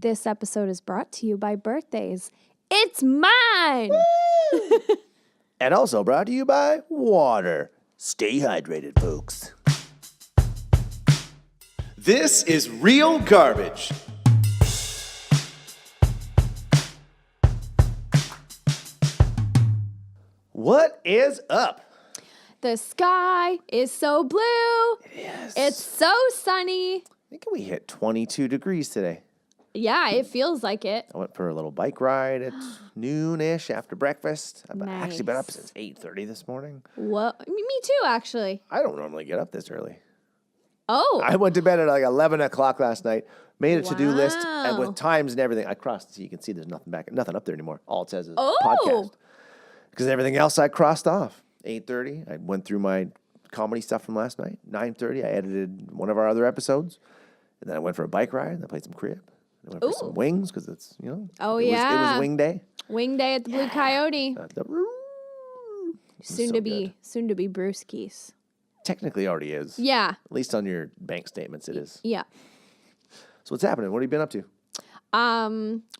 This episode is brought to you by birthdays. It's mine! And also brought to you by water. Stay hydrated, folks. This is real garbage. What is up? The sky is so blue. Yes. It's so sunny. I think we hit 22 degrees today. Yeah, it feels like it. I went for a little bike ride at noon-ish after breakfast. I've actually been up Nice. since 8:30 this morning. What? Me too, actually. I don't normally get up this early. Oh. I went to bed at like 11 o'clock last night, made a to-do list, and Wow. with times and everything, I crossed. So you can see there's nothing up there anymore. All it says is Oh. podcast. Because everything else I crossed off. 8:30, I went through my comedy stuff from last night. 9:30, I edited one of our other episodes. And then I went for a bike ride, and I played some crib. I went for some wings, because it's, Oh, it yeah. was wing day. Wing day at the Blue Coyote. So good. Soon to be Brewskis. Technically already is. Yeah. At least on your bank statements, it is. Yeah. So what's happening? What have you been up to?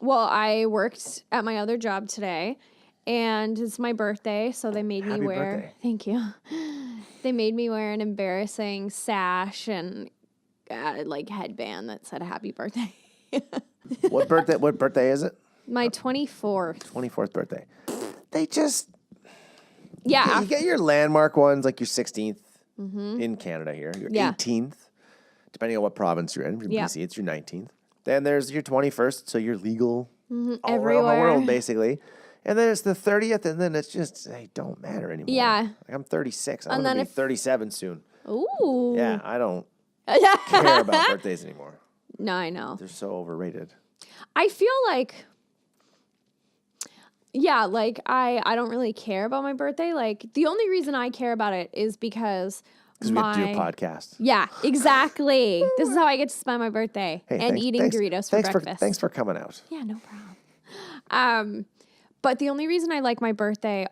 Well, I worked at my other job today, and it's my birthday, so they made Happy me wear. birthday. Thank you. They made me wear an embarrassing sash and like headband that said "Happy Birthday." What birthday is it? My 24th. 24th birthday. They just... Yeah. You get your landmark ones, like your 16th in Canada here, your Yeah. 18th, depending on what province you're in. From Yeah. BC, it's your 19th. Then there's your 21st, so you're legal all around the Everywhere. world, basically. And then it's the 30th, and then it's just, they don't matter anymore. Yeah. Like I'm 36. I'm And going then to be 37 soon. Ooh. Yeah, I don't care about birthdays anymore. No, I know. They're so overrated. I feel like, yeah, like I don't really care about my birthday. Like the only reason I care about it is because Because we have to do a podcast. Yeah, exactly. This is how I get to spend my birthday Hey, and thanks- eating thanks- Doritos for thanks breakfast. Thanks for coming out. Yeah, no problem. But the only reason I like my birthday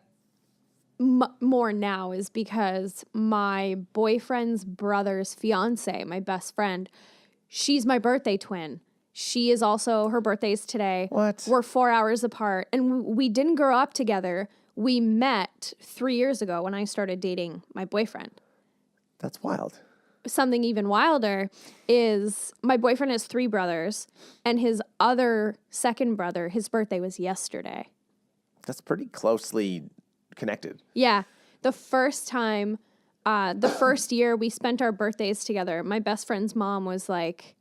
more now is because my boyfriend's brother's fiance, my best friend, she's my birthday twin. She is also, her birthday's today. What? We're 4 hours apart, and we didn't grow up together. We met 3 years ago when I started dating my boyfriend. That's wild. Something even wilder is my boyfriend has 3 brothers, and his other second brother, his birthday was yesterday. That's pretty closely connected. Yeah. The first time, the first year we spent our birthdays together, my best friend's mom was like,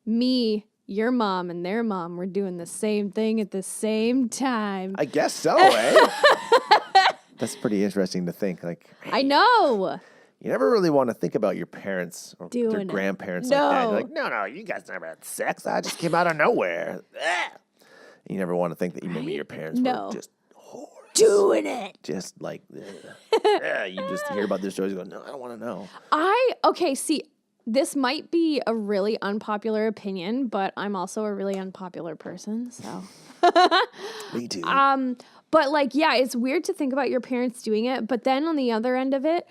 me, your mom, and their mom were doing the same thing at the same time. I guess so, eh? That's pretty interesting to think. Like, I know. you never really want to think about your parents or their Doing it. grandparents like that. You're No. like, no, you guys never had sex. I just came out of nowhere. Ugh. You never want to think that maybe your parents No. were just whores. Doing it. Just like, you just hear about their stories and go, no, I don't want to know. Okay, see, this might be a really unpopular opinion, but I'm also a really unpopular person, so. Me too. But like, yeah, it's weird to think about your parents doing it, but then on the other end of it,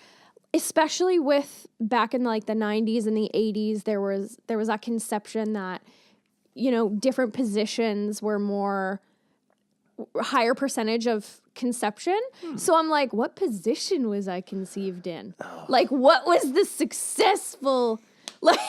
especially with back in like the 90s and the 80s, there was that conception that, different positions were more higher percentage of conception. So I'm like, what position was I conceived in? Like, what was the successful, like,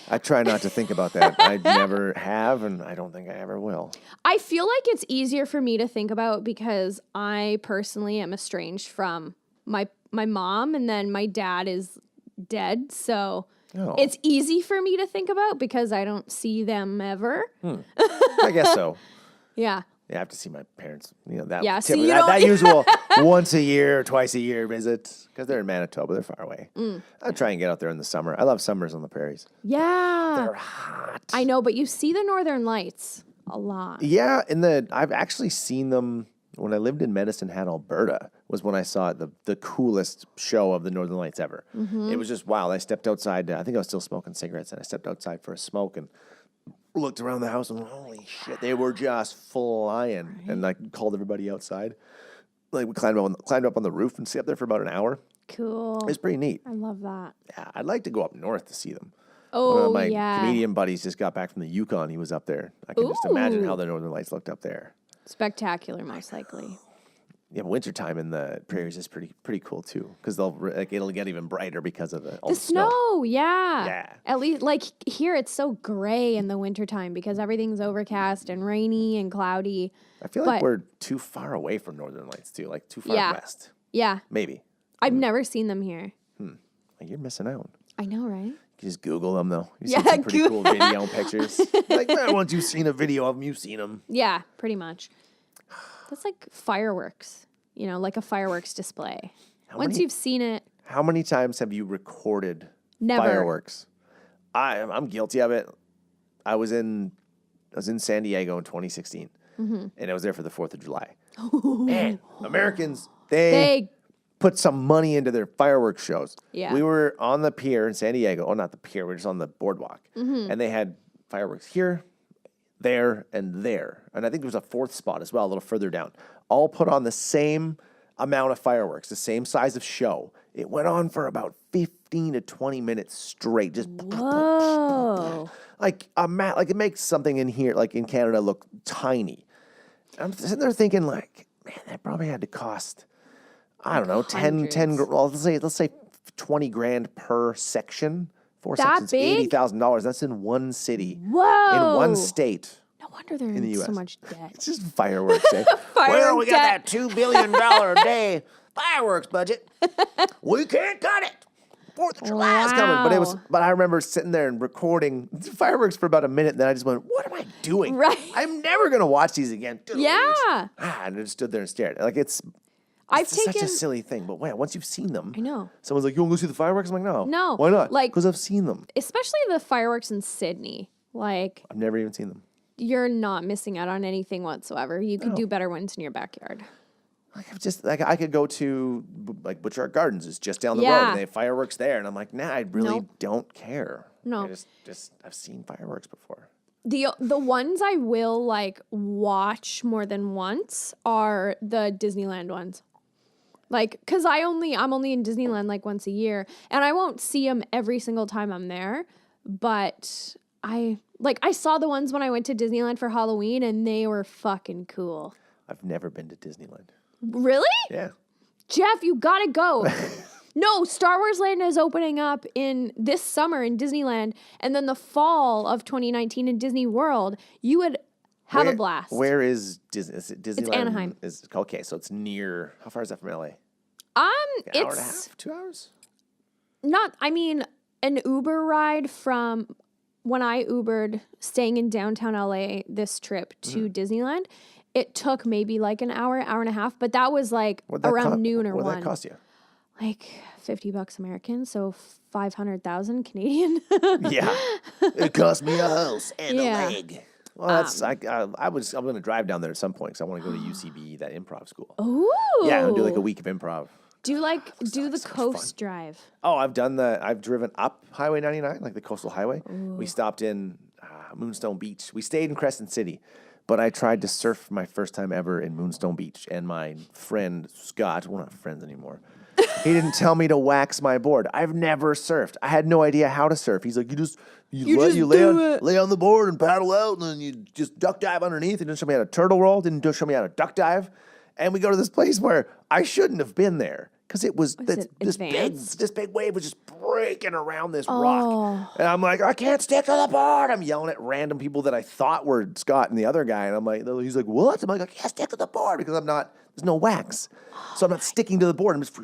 I try not to think about that. I never have, and I don't think I ever will. I feel like it's easier for me to think about because I personally am estranged from my mom, and then my dad is dead. So it's easy for me to think about because I don't see them ever. I guess so. Yeah. Yeah, I have to see my parents. That Yeah, so typically, you that don't- usual once a year, twice a year visit because they're in Manitoba. They're far away. I try and get out there in the summer. I love summers on the prairies. Yeah. They're hot. I know, but you see the Northern Lights a lot. Yeah, I've actually seen them when I lived in Medicine Hat, Alberta. Was when I saw the coolest show of the Northern Lights ever. It was just wild. I stepped outside. I think I was still smoking cigarettes, and I stepped outside for a smoke and looked around the house and went, holy shit, they were just flying. Right. And like called everybody outside. Like we climbed up on the roof and stayed up there for about an hour. Cool. It was pretty neat. I love that. Yeah, I'd like to go up north to see them. One Oh, of my yeah. comedian buddies just got back from the Yukon. He was up there. I can just imagine how the Northern Lights looked up there. Spectacular, most likely. Yeah, wintertime in the prairies is pretty cool too, because it'll get even brighter because of all The snow, yeah. Yeah. At least, like, here it's so gray in the wintertime because everything's overcast and rainy and cloudy. I feel like but- we're too far away from Northern Lights too, like too far Yeah. west. Yeah. Maybe. I've never seen them here. You're missing out. I know, right? You can just Google them though. You Yeah, see some pretty cool video and pictures. Like, man, once you've seen a video of them, you've seen them. Yeah, pretty much. That's like fireworks, like a fireworks display. Once you've seen it, How many times have you recorded Never. fireworks? I'm guilty of it. I was in San Diego in 2016, and I was there for the 4th of July. Man, Americans, they put some money into their fireworks shows. Yeah. We were on the pier in San Diego. Oh, not the pier. We were just on the boardwalk. And they had fireworks here, there, and there. And I think there was a 4th spot as well, a little further down. All put on the same amount of fireworks, the same size of show. It went on for about 15 to 20 minutes straight. Just whoa. like it makes something in here, like in Canada, look tiny. I'm sitting there thinking, like, man, that probably had to cost, I don't know, 10, well, let's say 20 grand per section. 4 That sections, big? $80,000. That's in one city. Whoa. In one state. No wonder they're in the so US. much debt. It's just fireworks. Eh? Firework we got debt. that $2 billion a day fireworks budget. We can't cut it. 4th of July is coming. But I remember sitting there and recording fireworks for about a minute. And then I just went, what am I doing? Right. I'm never going to watch these again. Yeah. And I just stood there and stared. Like it's I've such taken a silly thing. But wait, once you've seen them. I know. Someone's like, you want to go see the fireworks? I'm like, no. No. Why not? Like- because I've seen them. especially the fireworks in Sydney. Like, I've never even seen them. you're not missing out on anything whatsoever. You could do better ones in your backyard. I could go to like Butchart Gardens. It's just down the road, Yeah. and they have fireworks there, and I'm like, nah, I really Nope. don't care. No. I just I've seen fireworks before. The ones I will like watch more than once are the Disneyland ones. Like, cause I'm only in Disneyland like once a year, and I won't see them every single time I'm there. But I saw the ones when I went to Disneyland for Halloween, and they were fucking cool. I've never been to Disneyland. Really? Yeah, Jeff, you gotta go. No, Star Wars Land is opening up in this summer in Disneyland, and then the fall of 2019 in Disney World. You would have a blast. Where is Disney? Is it Disneyland? Anaheim. Okay, so it's near. How far is that from LA? An It's hour and a half, 2 hours. An Uber ride from when I Ubered staying in downtown LA this trip to Disneyland. It took maybe like an hour and a half, but that was like around noon or What 1. did that cost you? Like $50 American, so 500,000 Canadian. Yeah, it cost me a house and Yeah. a leg. Well, I'm going to drive down there at some point because I want to go to UCB, that improv school. Ooh. Yeah, and do like a week of improv. Do the so much coast drive. Oh, I've driven up Highway 99, like the coastal highway. We stopped in Moonstone Beach. We stayed in Crescent City, but I tried to surf my first time ever in Moonstone Beach, and my friend Scott, we're not friends anymore, he didn't tell me to wax my board. I've never surfed. I had no idea how to surf. He's like, you lay on the board and paddle out, and then you just duck dive underneath. He didn't show me how to turtle roll. Didn't show me how to duck dive. And we go to this place where I shouldn't have been there because it was this big wave was just breaking around this rock. And I'm like, I can't stick to the board. I'm yelling at random people that I thought were Scott and the other guy. And I'm like, he's like, what? I'm like, I can't stick to the board because there's no wax. So I'm not sticking to the board. I'm just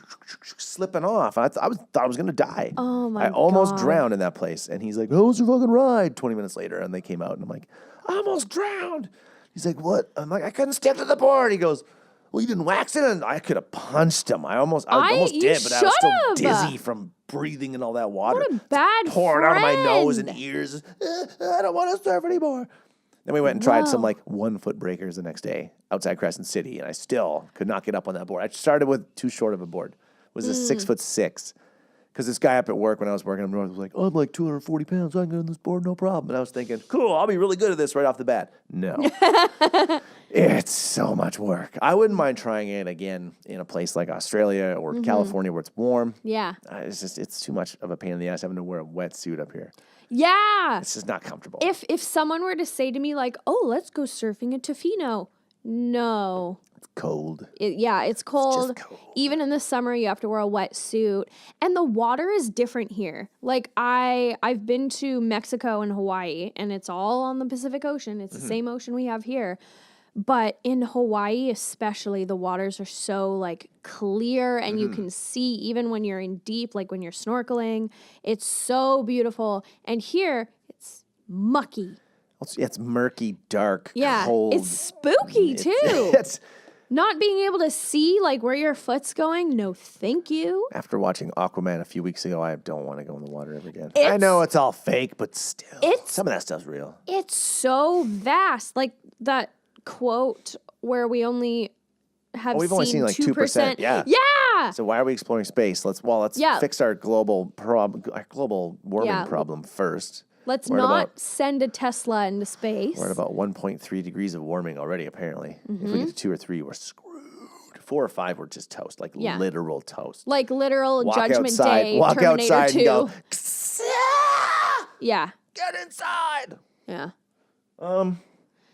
slipping off. And I thought I was going to die. Oh my I almost God. drowned in that place. And he's like, how was your fucking ride? 20 minutes later. And they came out and I'm like, I almost drowned. He's like, what? I'm like, I couldn't stick to the board. He goes, well, you didn't wax it, and I could have punched him. I almost you did, but I was still should've. dizzy from breathing in all that water. What a bad pouring out of my nose and friend. ears. I don't want to surf anymore. Then we went and tried some like 1 foot breakers the next day outside Crescent City, and I still could not get up on that board. I started with too short of a board. It was a 6'6", because this guy up at work when I was working up north was like, oh, I'm like 240 pounds. I can get on this board, no problem. And I was thinking, cool, I'll be really good at this right off the bat. No. It's so much work. I wouldn't mind trying it again in a place like Australia or California where it's warm. Yeah. It's too much of a pain in the ass having to wear a wetsuit up here. Yeah. This is not comfortable. If someone were to say to me like, "Oh, let's go surfing at Tofino," no. It's cold. It's cold. cold. Even in the summer, you have to wear a wetsuit, and the water is different here. Like I've been to Mexico and Hawaii, and it's all on the Pacific Ocean. It's the same ocean we have here. But in Hawaii, especially, the waters are so like clear and you can see even when you're in deep, like when you're snorkeling. It's so beautiful. And here, it's mucky. It's murky, dark, Yeah. cold. It's spooky too. It's Not being able to see like where your foot's going. No, thank you. after watching Aquaman a few weeks ago, I don't want to go in the water ever again. I It's- know it's all fake, but still, It's- some of that stuff's real. It's so vast. Like that quote where we only have we've only seen like 2%. Yeah. Yeah. So why are we exploring space? Let's Yeah. fix our global warming Yeah. problem first. Let's We're at not about- send a Tesla into space. We're at about 1.3 degrees of warming already, apparently. If we get to 2 or 3, we're screwed. 4 or 5, we're just toast, like Yeah. literal toast. Like literal Walk Judgment outside, Day, walk Terminator outside 2. and go, Yeah. get inside. Yeah. Want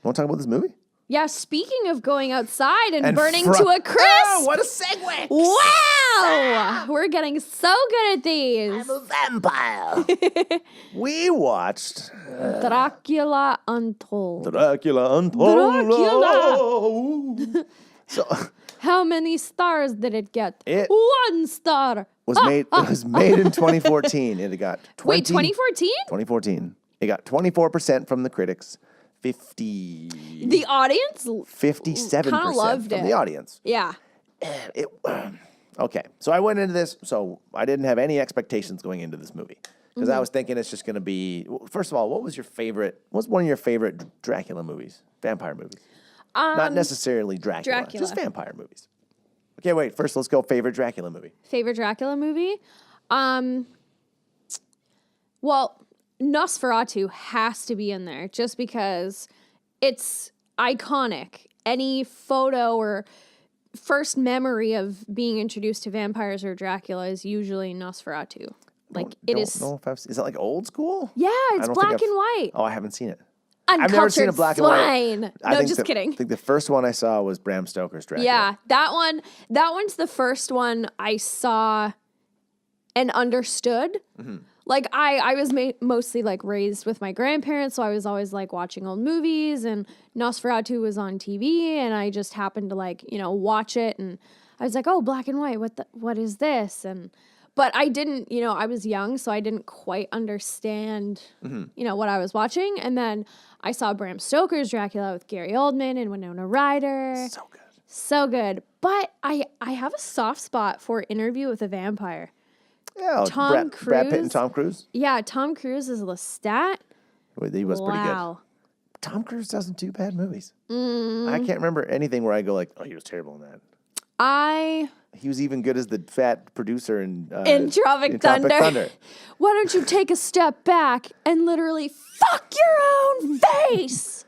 to talk about this movie? Yeah, speaking of going outside and, burning fro- to a crisp. Oh, what a segue! Wow! We're getting so good at these. a vampire. We watched Dracula Untold. Dracula Untold. Dracula. So How many stars did it get? It 1 star. was made. It was made in 2014. It got 20, Wait, 2014? 2014. It got 24% from the critics, 57% The audience? Kinda loved from it. the audience. Yeah. It okay. So I went into this. So I didn't have any expectations going into this movie because I was thinking it's just going to be. First of all, what was your favorite? What's one of your favorite Dracula movies? Vampire movies. Not necessarily Dracula. Just vampire movies. Okay, wait. First, let's go favorite Dracula movie. Favorite Dracula movie? Well, Nosferatu has to be in there just because it's iconic. Any photo or first memory of being introduced to vampires or Dracula is usually Nosferatu. Like it is. Don't know if is it like old school? Yeah, I it's don't think black I've- and white. Oh, I haven't seen it. Uncultured I've never seen a black and white. swine. No, just kidding. I think the first one I saw was Bram Stoker's Dracula. Yeah, that one's the first one I saw and understood. Mm-hmm. Like I was mostly like raised with my grandparents, so I was always like watching old movies, and Nosferatu was on TV, and I just happened to like watch it, and I was like, oh, black and white, what is this? But I didn't, I was young, so I didn't quite understand, what I was watching, and then I saw Bram Stoker's Dracula with Gary Oldman and Winona Ryder. So good. So good. But I have a soft spot for Interview with a Vampire. Yeah, Tom Brad Pitt Cruise. and Tom Cruise. Yeah, Tom Cruise is Lestat. He was pretty good. Wow. Tom Cruise doesn't do bad movies. I can't remember anything where I go like, oh, he was terrible in that. He was even good as the fat producer in Tropic Thunder. Why don't you take a step back and literally fuck your own face?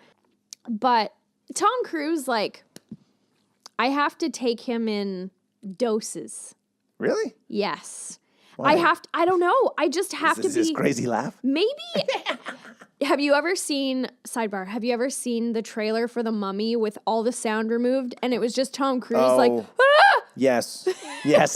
But Tom Cruise, like, I have to take him in doses. Really? Yes. Why? I don't know. I just have to Is be. this crazy laugh? Maybe. Have you ever seen, sidebar, have you ever seen the trailer for The Mummy with all the sound removed and it was just Tom Cruise like, ah! Yes. Yes.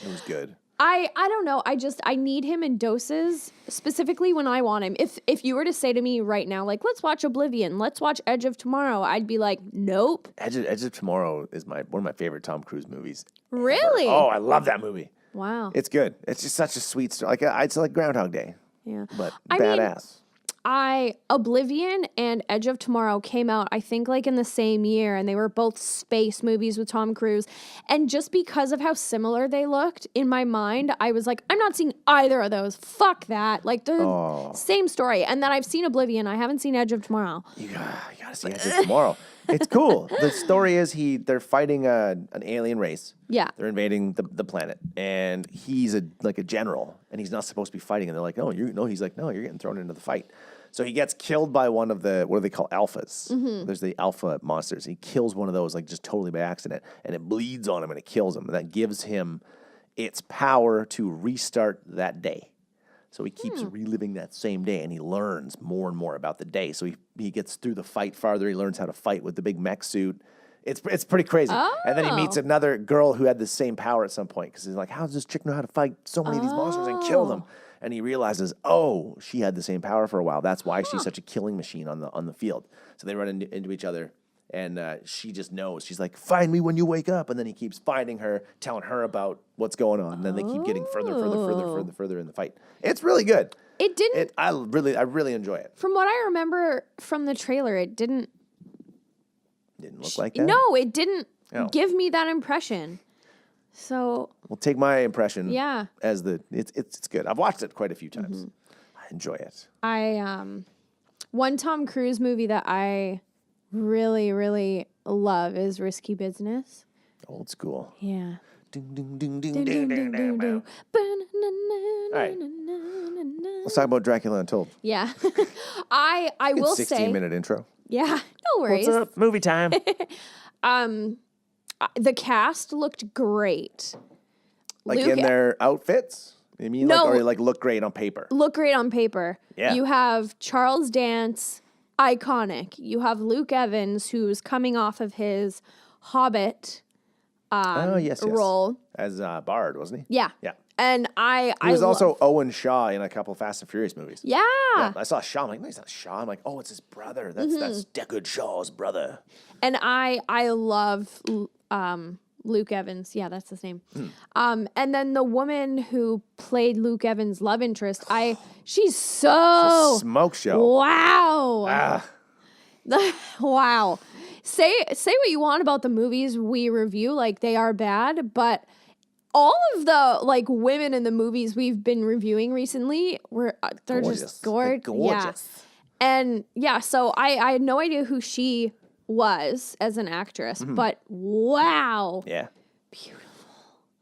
It was good. I don't know. I need him in doses, specifically when I want him. If you were to say to me right now, like, let's watch Oblivion, let's watch Edge of Tomorrow, I'd be like, nope. Edge of Tomorrow is one of my favorite Tom Cruise movies. Really? Oh, I love that movie. Wow. It's good. It's just such a sweet story. It's like Groundhog Day, Yeah. but I mean, badass. Oblivion and Edge of Tomorrow came out, I think, like in the same year, and they were both space movies with Tom Cruise. And just because of how similar they looked, in my mind, I was like, I'm not seeing either of those. Fuck that. Like, they're same story. And then I've seen Oblivion. I haven't seen Edge of Tomorrow. You gotta see Edge of Tomorrow. It's cool. The story is they're fighting an alien race. Yeah. They're invading the planet, and he's a general, and he's not supposed to be fighting. And they're like, he's like, no, you're getting thrown into the fight. So he gets killed by one of the, what do they call, alphas? Mm-hmm. There's the alpha monsters. He kills one of those, like, just totally by accident, and it bleeds on him, and it kills him. And that gives him its power to restart that day. So he keeps reliving that same day, and he learns more and more about the day. So he gets through the fight farther. He learns how to fight with the big mech suit. It's pretty crazy. And then he meets another girl who had the same power at some point because he's like, how does this chick know how to fight so many of these monsters and kill them? And he realizes, oh, she had the same power for a while. That's why she's such a killing machine on the field. So they run into each other, and she just knows. She's like, find me when you wake up. And then he keeps finding her, telling her about what's going on. And then they keep getting further in the fight. It's really good. It didn't. I really enjoy it. From what I remember from the trailer, it didn't look like that. No, it didn't give me that impression. So we'll take my impression. Yeah. As it's good. I've watched it quite a few times. I enjoy it. One Tom Cruise movie that I really, really love is Risky Business. Old school. Yeah. Ding, ding, ding, ding, ding, ding, ding, ding. All right. Let's talk about Dracula Untold. Yeah. I will say 16-minute intro. Yeah, no worries. What's up? Movie time. The cast looked great. Like Luke, in their outfits? You mean No. or like look great on paper? look great on paper. Yeah. You have Charles Dance, iconic. You have Luke Evans, who's coming off of his Hobbit yes. role. As Bard, wasn't he? Yeah. Yeah. And I He was love- also Owen Shaw in a couple of Fast and Furious movies. Yeah. Yeah, I saw Shaw. I'm like, no, he's not Shaw. I'm like, oh, it's his brother. That's Deckard Shaw's brother. And I love Luke Evans. Yeah, that's his name. And then the woman who played Luke Evans' love interest, she's so Smoke show. wow. Ah, Wow. Say what you want about the movies we review, like they are bad, but all of the like women in the movies we've been reviewing recently they're gorgeous. just gorgeous. They're gorgeous. Yeah. And yeah, so I had no idea who she was as an actress, but wow. Yeah. Beautiful.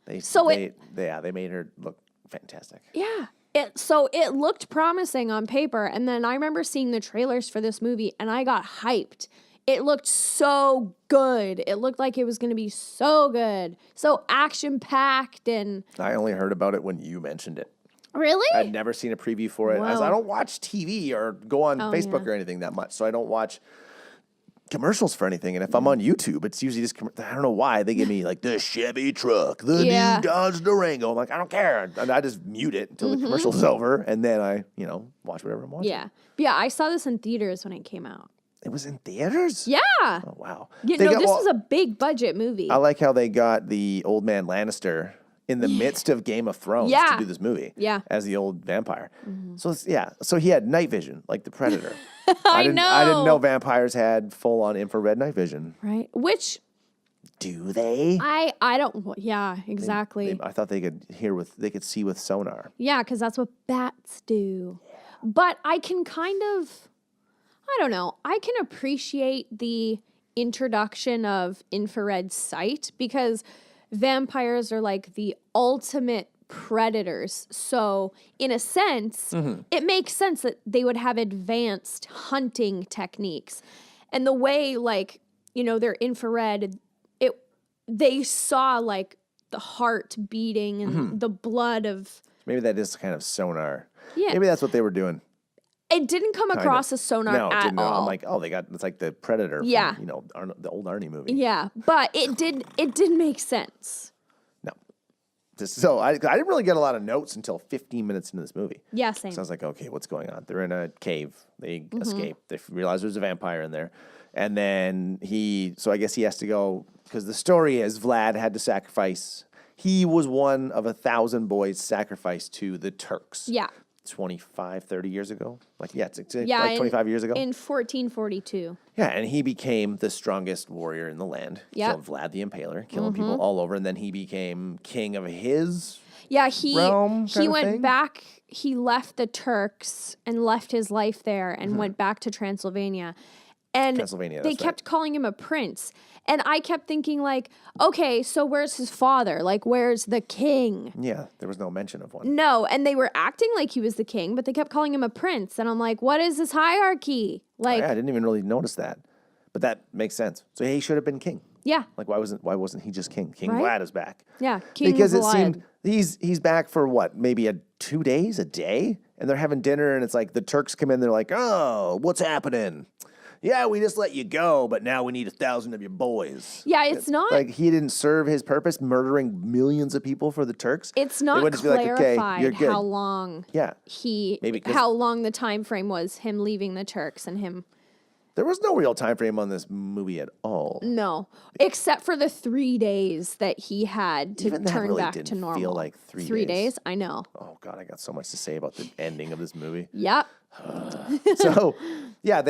They made her look fantastic. Yeah. It looked promising on paper, and then I remember seeing the trailers for this movie and I got hyped. It looked so good. It looked like it was going to be so good. So action-packed and... I only heard about it when you mentioned it. Really? I'd never seen a preview for it. As Wow. I don't watch TV or go on Facebook or anything that much, so I don't watch commercials for anything. And if I'm on YouTube, it's usually just, I don't know why, they give me like the Chevy truck, the new Dodge Durango. I'm like, I don't care. And I just mute it until the commercial's over, and then I, watch whatever I'm watching. Yeah. Yeah, I saw this in theaters when it came out. It was in theaters? Yeah. Oh, wow. Yeah, this was a big budget movie. I like how they got the old man Lannister in the midst of Game of Thrones to do this movie. Yeah. As the old vampire. So so he had night vision like the Predator. I didn't know vampires had full on infrared night vision. Right. Which Do they? I don't yeah, exactly. I thought they could see with sonar. Yeah, because that's what bats do. But I can I don't know, I can appreciate the introduction of infrared sight because vampires are like the ultimate predators. So in a sense, it makes sense that they would have advanced hunting techniques. And the way they're infrared, they saw like the heart beating and the blood of... Maybe that is kind of sonar. Yeah. Maybe that's what they were doing. It didn't come across as sonar No, it at didn't. all. I'm like, it's like the Predator Yeah. from, the old Arnie movie. Yeah, but it did make sense. No. So I didn't really get a lot of notes until 15 minutes into this movie. Yeah, same. So I was like, okay, what's going on? They're in a cave. They escape. They realize there's a vampire in there. And then so I guess he has to go, because the story is Vlad had to sacrifice. He was one of 1,000 boys sacrificed to the Turks. Yeah. 25, 30 years ago. Like 25 years ago. In 1442. Yeah, and he became the strongest warrior in the land. Yep. Killed Vlad the Impaler, killing people all over, and then he became king of his Yeah, realm he kind of went thing? back, he left the Turks and left his life there and went back to Transylvania. And Transylvania, they that's kept calling him a prince. And I kept thinking like, okay, so where's his father? Like, where's the king? Yeah, there was no mention of one. No, and they were acting like he was the king, but they kept calling him a prince. And I'm like, what is this hierarchy? Like, I didn't even really notice that. But that makes sense. So he should have been king. yeah, Like why wasn't he just king? King Right? Vlad is back. yeah, King Because Vlad. it seemed he's back for what? Maybe a 2 days, a day, and they're having dinner, and it's like the Turks come in, they're like, oh, what's happening? Yeah, we just let you go, but now we need 1,000 of your boys. Yeah, it's not Like, he didn't serve his purpose, murdering millions of people for the Turks. It's They not would just be like, okay, clarified you're good. how long Yeah. how long the time frame was him leaving the Turks and him. There was no real time frame on this movie at all. No, except for the 3 days that he had to Even that turn really back didn't to normal. feel like 3 3 days. days? I know. Oh, God, I got so much to say about the ending of this movie. Yep. So, yeah,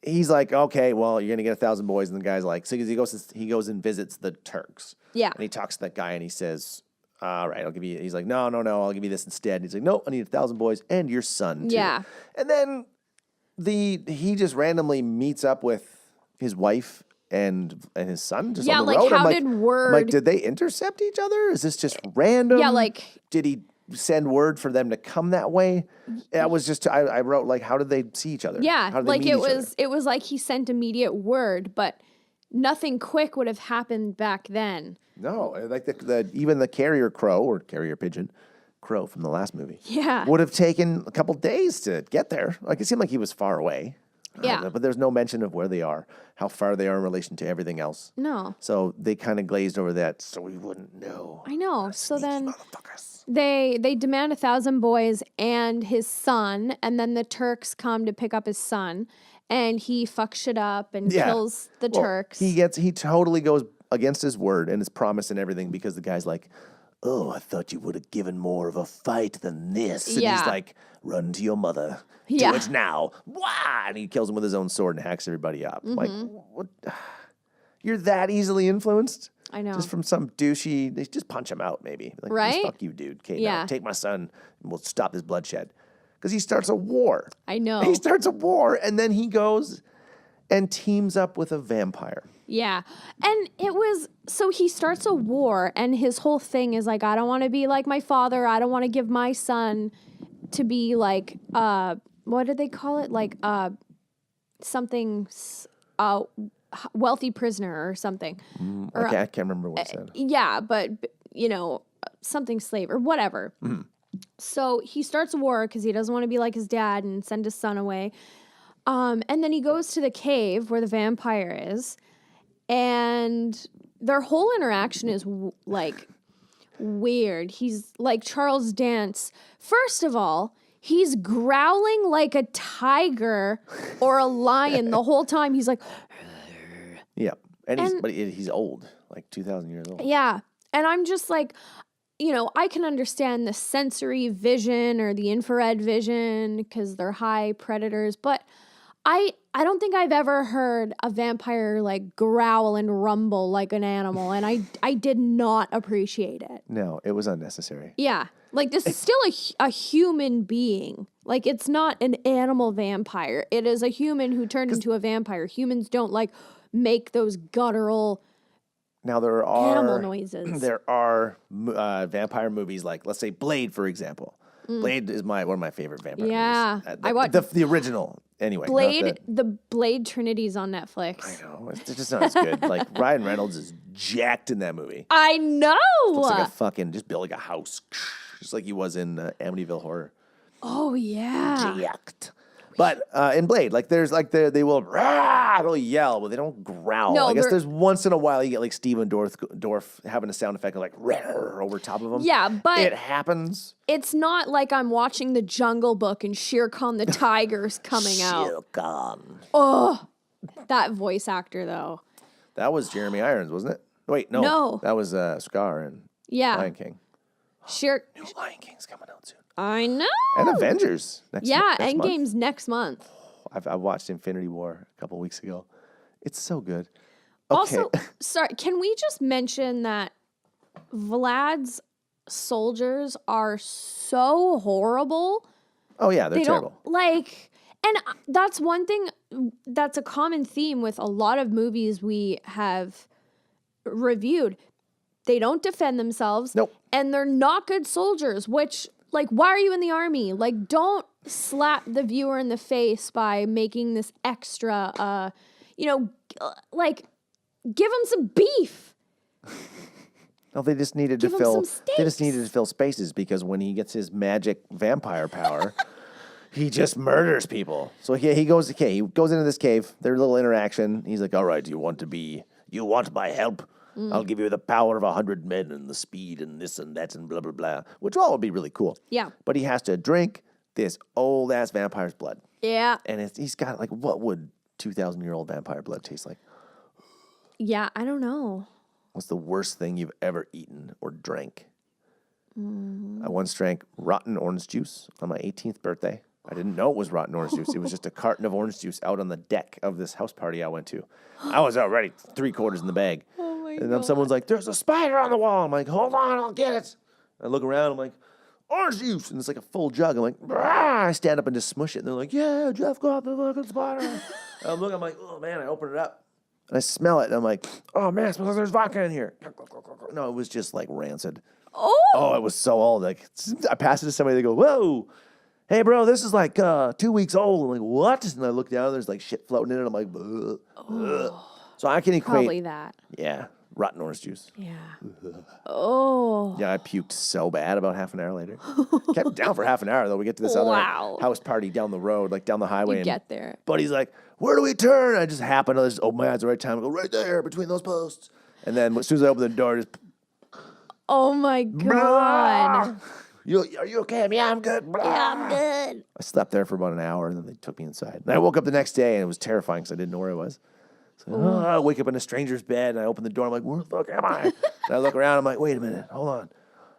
he's like, okay, well, you're going to get 1,000 boys. And the guy's like, so he goes and visits the Turks. Yeah. And he talks to that guy and he says, all right, I'll give you, he's like, no, I'll give you this instead. And he's like, no, I need 1,000 boys and your son, too. Yeah. And then he just randomly meets up with his wife and his son just on the road. how I'm did I'm word... like, did they intercept each other? Is this just random? Yeah, like... Did he send word for them to come that way? That was just, I wrote, like, how did they see each other? Yeah, how did they like meet each other? it was like he sent immediate word, but nothing quick would have happened back then. No, like even the carrier crow or carrier pigeon crow from the last movie. Yeah. Would have taken a couple days to get there. Like, it seemed like he was far away. Yeah. But there's no mention of where they are, how far they are in relation to everything else. No. So they kind of glazed over that so we wouldn't know. I know. So Sneaky then motherfuckers. they demand 1,000 boys and his son, and then the Turks come to pick up his son, and he fucks shit up and kills the Well, Turks. He totally goes against his word and his promise and everything because the guy's like, oh, I thought you would have given more of a fight than this. And Yeah. he's like, run to your mother. Yeah. Do it now. Wah! And he kills him with his own sword and hacks everybody up. Like, what? You're that easily influenced? I know. Just from some douchey, they just punch him out maybe. Like, Right? Just fuck you, dude. Okay, Yeah. now take my son and we'll stop this bloodshed. Because he starts a war. I know. He starts a war and then he goes and teams up with a vampire. Yeah. And it was, so he starts a war, and his whole thing is like, I don't want to be like my father. I don't want to give my son to be like, what did they call it? Like, something, wealthy prisoner or something. Or, Okay, I can't remember what it said. yeah, but, something slave or whatever. So he starts a war because he doesn't want to be like his dad and send his son away. And then he goes to the cave where the vampire is. And their whole interaction is weird. He's like Charles Dance. First of all, he's growling like a tiger or a lion the whole time. He's like, Yeah. And he's old, like 2,000 years old. yeah. And I'm just like, I can understand the sensory vision or the infrared vision because they're high predators, but I don't think I've ever heard a vampire like growl and rumble like an animal, and I did not appreciate it. No, it was unnecessary. Yeah, like this is still a human being. Like it's not an animal vampire. It is a human who turned into a vampire. Humans don't like make those guttural Now there are animal noises. There are vampire movies like, let's say, Blade, for example. Blade is one of my favorite vampire Yeah. movies. I watched the original. Anyway, not Blade. The Blade Trinity's on Netflix. I know it's just not as good. Like Ryan Reynolds is jacked in that movie. I know. Looks like a fucking just built like a house, just like he was in Amityville Horror. Oh yeah. Jacked. But in Blade, like there's like they will rah, they'll yell, but they don't growl. No, I guess they're- there's once in a while you get like Steven Dorff having a sound effect of like rah over top of him. Yeah, but it happens. it's not like I'm watching The Jungle Book and Shere Khan the tiger's coming out. Shere Khan. Oh, that voice actor though. That was Jeremy Irons, wasn't it? Wait, no. No. That was Scar and Yeah. Lion King. Shere. New Lion King's coming out soon. I know. And Avengers next Yeah, next month. Endgame's next month. I watched Infinity War a couple weeks ago. It's so good. Okay. Also, sorry, can we just mention that Vlad's soldiers are so horrible? Oh yeah, they're They terrible. don't like, and that's one thing that's a common theme with a lot of movies we have reviewed. They don't defend themselves. Nope. And they're not good soldiers, which, like, why are you in the army? Like, don't slap the viewer in the face by making this extra, like, give them some beef. No, they just needed Give to him fill. some They just steaks. needed to fill spaces because when he gets his magic vampire power, he just murders people. So he goes. Okay, he goes into this cave. Their little interaction. He's like, "All right, you want my help? I'll give you the power of 100 men and the speed and this and that and blah blah blah." Which all would be really cool. Yeah. But he has to drink this old ass vampire's blood, Yeah. and he's got like, what would 2,000-year-old vampire blood taste like? Yeah, I don't know. What's the worst thing you've ever eaten or drank? I once drank rotten orange juice on my 18th birthday. I didn't know it was rotten orange juice. It was just a carton of orange juice out on the deck of this house party I went to. I was already 3/4 in the bag. Oh my And then someone's like, "There's a spider on the wall." I'm like, "Hold on, I'll get it." I look around, I'm like, "Orange juice." And it's like a full jug. I'm like, "Brah." I stand up and just smush it. And they're like, "Yeah, Jeff got the fucking spider." I'm like, "Oh man," I open it up. And I smell it, and I'm like, "Oh man, it smells like there's vodka in here." No, it was just like rancid. Oh, it was so old. Like, I passed it to somebody, they go, "Whoa, hey bro, this is like 2 weeks old." I'm like, "What?" And I look down, and there's like shit floating in it. I'm like, ugh, ugh. So I can equate. Probably that. Yeah, rotten orange juice. Yeah. Oh. Yeah, I puked so bad about half an hour later. Kept down for half an hour, though. We get to this other Wow. house party down the road, like down the highway. You and get there. Buddy's like, "Where do we turn?" I just happened to just open my eyes at the right time and go, "Right there, between those posts." And then as soon as I open the door, just, Oh my God. Are you okay? Yeah, I'm good. Blah. Yeah, I'm good. I slept there for about an hour, and then they took me inside. And I woke up the next day, and it was terrifying because I didn't know where I was. So I wake up in a stranger's bed, and I open the door. I'm like, "Where the fuck am I?" And I look around. I'm like, "Wait a minute. Hold on.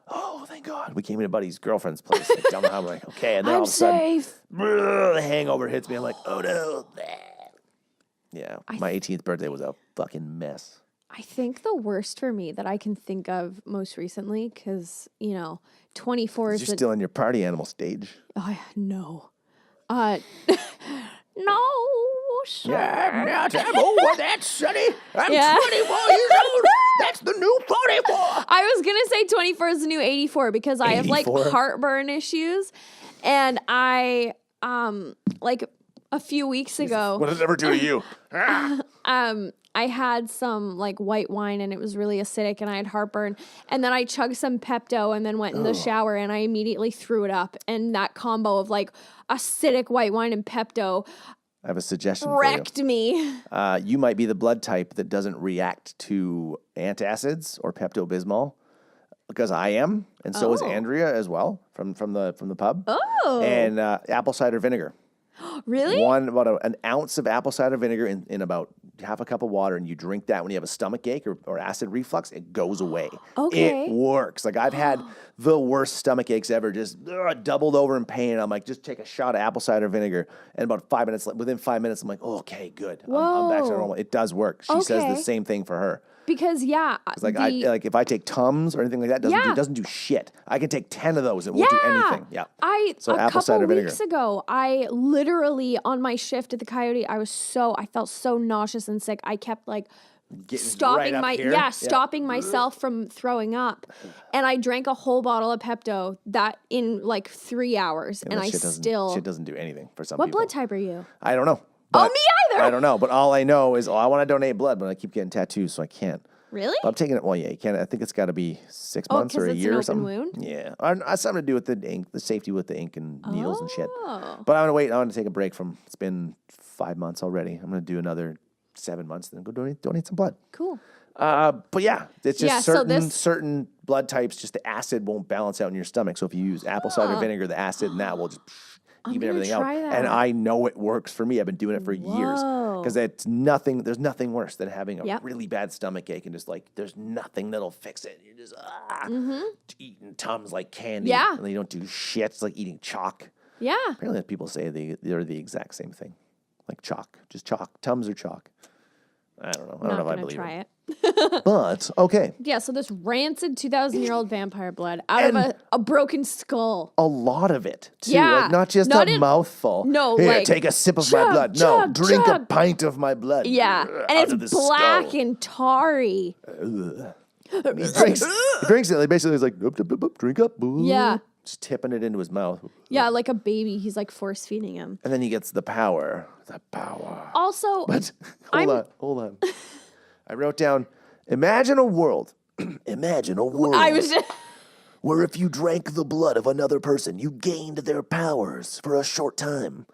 Oh, thank God." We came into Buddy's girlfriend's place. Like, down the highway. I'm like, okay. And then all I'm of a sudden, safe. the hangover hits me. I'm like, "Oh, no." Yeah, my 18th birthday was a fucking mess. I think the worst for me that I can think of most recently, because, 24 is You're still in your party animal stage. no. No, sir. I'm not. I'm over that, Sonny. I'm Yeah. 24 years old. That's the new 44. I was gonna say 24 is the new 84 because I have like 84? heartburn issues, and I like a few weeks ago What does it ever do to you? I had some like white wine and it was really acidic and I had heartburn, and then I chugged some Pepto and then went in the shower and I immediately threw it up, and that combo of like acidic white wine and Pepto I have a suggestion for you. wrecked me. You might be the blood type that doesn't react to antacids or Pepto-Bismol, because I am, and so is Andrea as well from the pub. Oh. And apple cider vinegar. Really? About an ounce of apple cider vinegar in about half a cup of water, and you drink that when you have a stomach ache or acid reflux, it goes away. Okay. It works. Like, I've had the worst stomach aches ever, just doubled over in pain. I'm like, just take a shot of apple cider vinegar, and about 5 minutes, within 5 minutes, I'm like, oh, okay, good. I'm back to Whoa. normal. It does work. She says the Okay. same thing for her. Because It's like if I take Tums or anything like that, it doesn't do shit. I can take 10 of those, it won't do anything. Yeah. So a apple cider couple vinegar. weeks ago, I literally on my shift at the Coyote, I felt so nauseous and sick. I kept like stopping right up here? stopping myself from throwing up, and I drank a whole bottle of Pepto that in like 3 hours, and That I shit still. shit doesn't do anything for some What people. blood type are you? I don't know. Oh, But me either. I don't know, but all I know is I want to donate blood, but I keep getting tattoos, so I can't. Really? But I'm taking it. Well, yeah, you can't. I think it's got to be 6 Oh, months or 'cause a it's year an or open something. wound? Yeah, it's something to do with the ink, the safety with the ink and needles and shit. Oh. But I'm gonna wait. I want to take a break from. It's been 5 months already. I'm gonna do another 7 months, then go donate some blood. Cool. But yeah, it's just Yeah, so certain blood types. Just the acid won't balance out in your stomach. So if you use apple cider vinegar, the acid in that will just even gonna everything out. try that. And I know it works for me. I've been doing it for years Whoa. because it's nothing. There's nothing worse than having a Yep. really bad stomach ache and just like there's nothing that'll fix it. You're just eating Tums like candy. Yeah. And they don't do shit. It's like eating chalk. Yeah. Apparently, people say they're the exact same thing, like chalk, just chalk. Tums or chalk. I don't know. I don't know Not if I gonna believe try it. it. But okay. Yeah, so this rancid 2,000-year-old vampire blood out of a broken skull. A lot of it, too. Yeah. Like, not just Not a in- mouthful. No, Here, like, take a sip of my chug, blood. chug, No, drink a chug. pint of my blood. Yeah, Out and of it's the black skull. and tarry. He drinks it. Like, basically, he's like, "Dup, dup, dup, dup, drink up. Boo." Yeah. Just tipping it into his mouth. Yeah, like a baby. He's like force feeding him. And then he gets the power. The power. Also, But hold on. I wrote down, imagine a world Imagine a world I was just, where if you drank the blood of another person, you gained their powers for a short time.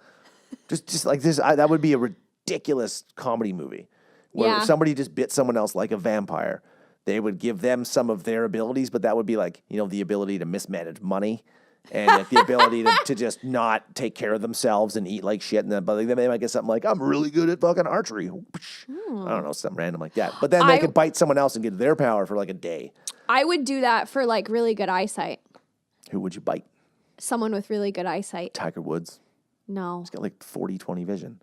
Just like this, that would be a ridiculous comedy movie. Where Yeah. if somebody just bit someone else like a vampire, they would give them some of their abilities, but that would be like, the ability to mismanage money and like the ability to just not take care of themselves and eat like shit. And then, but then they might get something like, I'm really good at fucking archery. I don't know, something random like that. But then they could bite someone else and get their power for like a day. I would do that for like really good eyesight. Who would you bite? Someone with really good eyesight. Tiger Woods. No. He's got like 40/20 vision.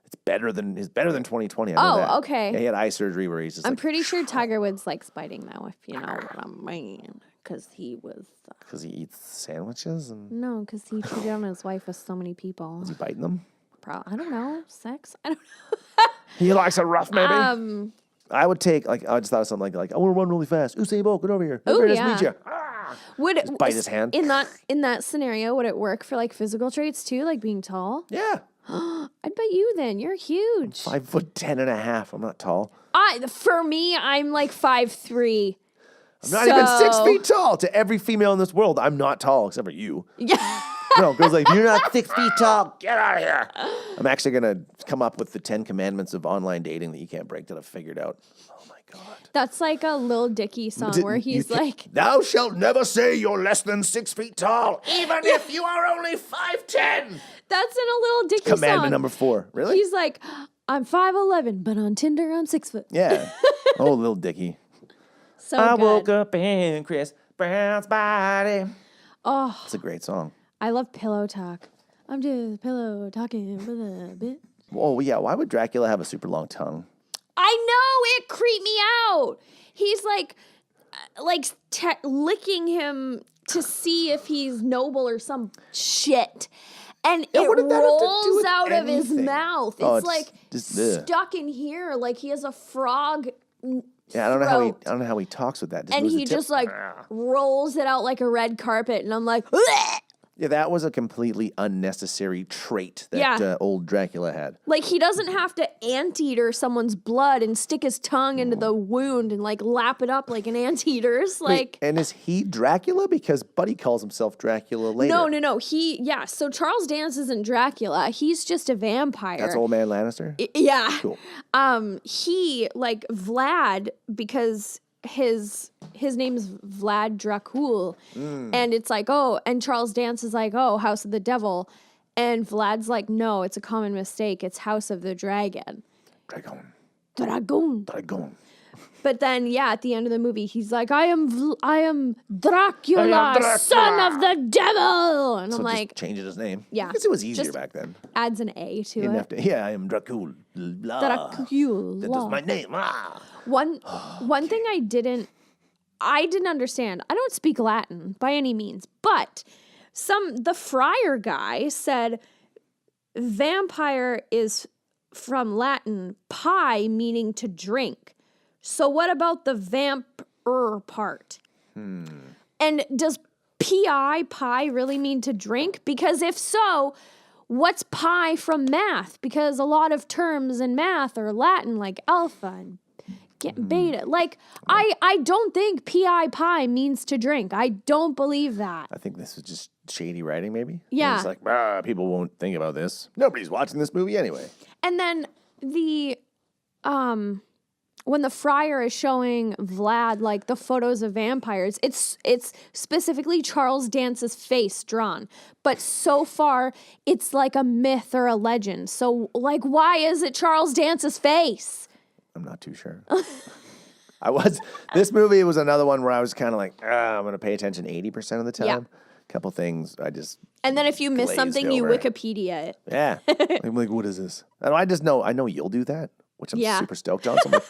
It's better than 20/20. I know that. Okay. Yeah, he had eye surgery where he's just I'm like, pretty sure Tiger Woods likes biting though, if you know what I mean. Because he was... because he eats sandwiches and No, because he cheated on his wife with so many people. is he biting them? I don't know. Sex? I don't He likes it rough, maybe. know. I would take I just thought of something like I want to run really fast. Usain Bolt, get over here. Oh, Nice to yeah. meet you. Would it bite his hand. in that scenario? Would it work for like physical traits too, like being tall? Yeah, I'd bet you then. You're huge. 5'10.5". I'm not tall. For me, I'm like 5'3". I'm not even 6 feet tall. To every female in this world, I'm not tall except for you. Yeah. No, girls like, you're not 6 feet tall. Get out of here. I'm actually gonna come up with the 10 commandments of online dating that you can't break that I've figured out. Oh my god. That's like a Lil Dicky song where he's like, "Thou shalt never say you're less than 6 feet tall, even if you are only 5'10". that's in a Lil Dicky song. Commandment number 4. Really? He's like, I'm 5'11", but on Tinder I'm 6 foot. Yeah. Oh, little Dicky. So I good. woke up in Chris Brown's body. Oh, It's a great song. I love pillow talk. I'm just pillow talking with a bit. Oh, yeah. Why would Dracula have a super long tongue? I know, it creeped me out. He's like licking him to see if he's noble or some shit. And Yeah, what it did that have to do rolls with out of his anything? mouth. Oh, It's it's like just, ugh. stuck in here, like he has a frog. Yeah, I don't know how he talks with that. And moves the he tip. just like rolls it out like a red carpet, and I'm like, "Bleh!" Yeah, that was a completely unnecessary trait that Yeah. old Dracula had. Like he doesn't have to anteater someone's blood and stick his tongue into the wound and like lap it up like an anteater's. Like, And is he Dracula? Because Buddy calls himself Dracula later. no. So Charles Dance isn't Dracula. He's just a vampire. That's Old Man Lannister? Yeah. Cool. He like Vlad because his name's Vlad Dracul, and it's like, oh, and Charles Dance is like, oh, House of the Devil, and Vlad's like, no, it's a common mistake. It's House of the Dragon. Dragon. But then, yeah, at the end of the movie, he's like, I am Dracula, son of the devil, and So I'm just like, changes his name. Yeah. I guess it was easier Just back then. adds an A to Didn't it. have to, yeah, I am Dracula. Dracula. That is my name. Ah. One thing I didn't understand. I don't speak Latin by any means, but the friar guy said vampire is from Latin pie, meaning to drink. So what about the vamp-er part? And does pie really mean to drink? Because if so, what's pi from math? Because a lot of terms in math are Latin, like alpha and beta. Like, I don't think pie means to drink. I don't believe that. I think this was just shady writing, maybe. Yeah. It's like, people won't think about this. Nobody's watching this movie anyway. And then when the friar is showing Vlad like the photos of vampires, it's specifically Charles Dance's face drawn. But so far, it's like a myth or a legend. So like, why is it Charles Dance's face? I'm not too sure. This movie was another one where I was kind of like, I'm going to pay attention 80% of the time. Yeah. Couple things I just, And then if you miss Glazed something, you over. Wikipedia it. yeah. I'm like, what is this? And I know you'll do that, which I'm Yeah. super stoked on. So I'm like,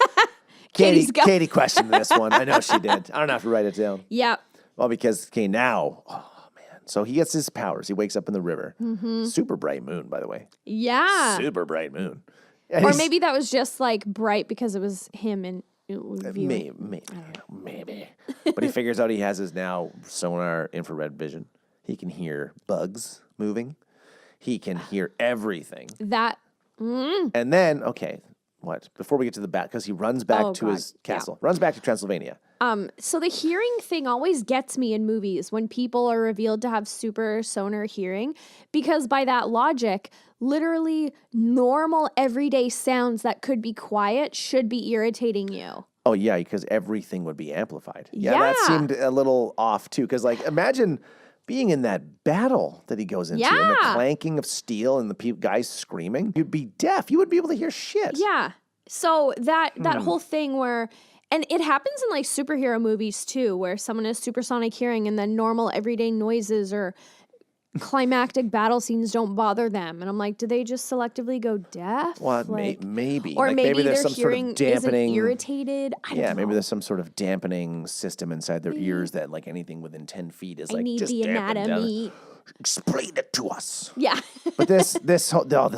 Katie's got- Katie questioned this one. I know she did. I don't have to write it down. Yeah. Well, because, now, oh man. So he gets his powers. He wakes up in the river. Mm-hmm. Super bright moon, by the way. Yeah. Super bright moon. And Or he's- maybe that was just like bright because it was him and viewing. Maybe. But he figures out he has his now sonar infrared vision. He can hear bugs moving. He can hear everything. That And then, okay, what? Before we get to the bat, because he runs back Oh, to God. his castle, runs back to Transylvania. So the hearing thing always gets me in movies when people are revealed to have super sonar hearing, because by that logic, literally normal everyday sounds that could be quiet should be irritating you. Oh, yeah, because everything would be amplified. Yeah, that seemed a little off, too. Because, like, imagine being in that battle that he goes into and the clanking of steel and the guys screaming. You'd be deaf. You wouldn't be able to hear shit. Yeah. So that whole thing where... And it happens in, like, superhero movies, too, where someone has supersonic hearing and then normal everyday noises or climactic battle scenes don't bother them. And I'm like, do they just selectively go deaf? Well, like, maybe. Or like maybe there's their some sort hearing of dampening. isn't irritated. I don't know. Maybe there's some sort of dampening system inside their ears that, like, anything within 10 feet is like, need just the anatomy. Down. Explain it to us. Yeah. But this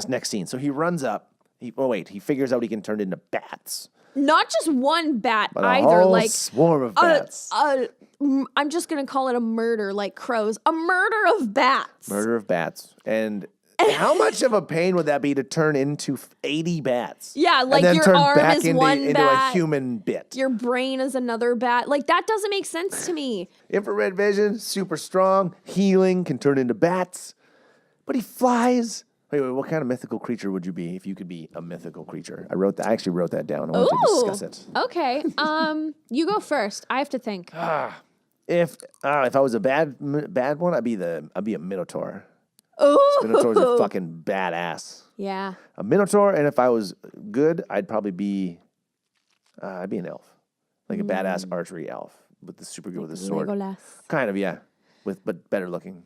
next scene. So he runs up. He figures out he can turn into bats. Not just one bat But either. a whole Like swarm of bats. I'm just gonna call it a murder, like crows. A murder of bats. Murder of bats. And how much of a pain would that be to turn into 80 bats? Yeah, like and then your turn arm back is into, one into bat. a human bit. Your brain is another bat. Like, that doesn't make sense to me. Infrared vision, super strong, healing, can turn into bats. But he flies. Wait, what kind of mythical creature would you be if you could be a mythical creature? I actually wrote that down. I wanted to discuss it. Okay. You go first. I have to think. If I was a bad one, I'd be a minotaur. Oh, Minotaurs are fucking badass. yeah. A minotaur, and if I was good, I'd probably be an elf, like a badass archery elf with the super good with a sword. Legolas. Kind of, yeah, but better looking.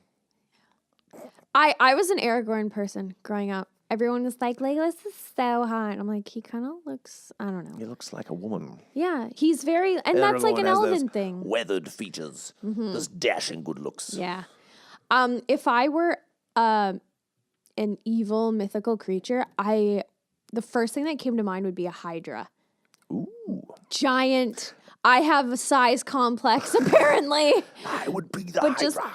I was an Aragorn person growing up. Everyone was like, Legolas is so hot. And I'm like, he kind of looks, I don't know. He looks like a woman. Yeah, he's very, and that's like an elven thing. Weathered features, those dashing good looks. Yeah. If I were an evil mythical creature, the first thing that came to mind would be a Hydra. Ooh. Giant. I have a size complex, apparently. I would be the Hydra.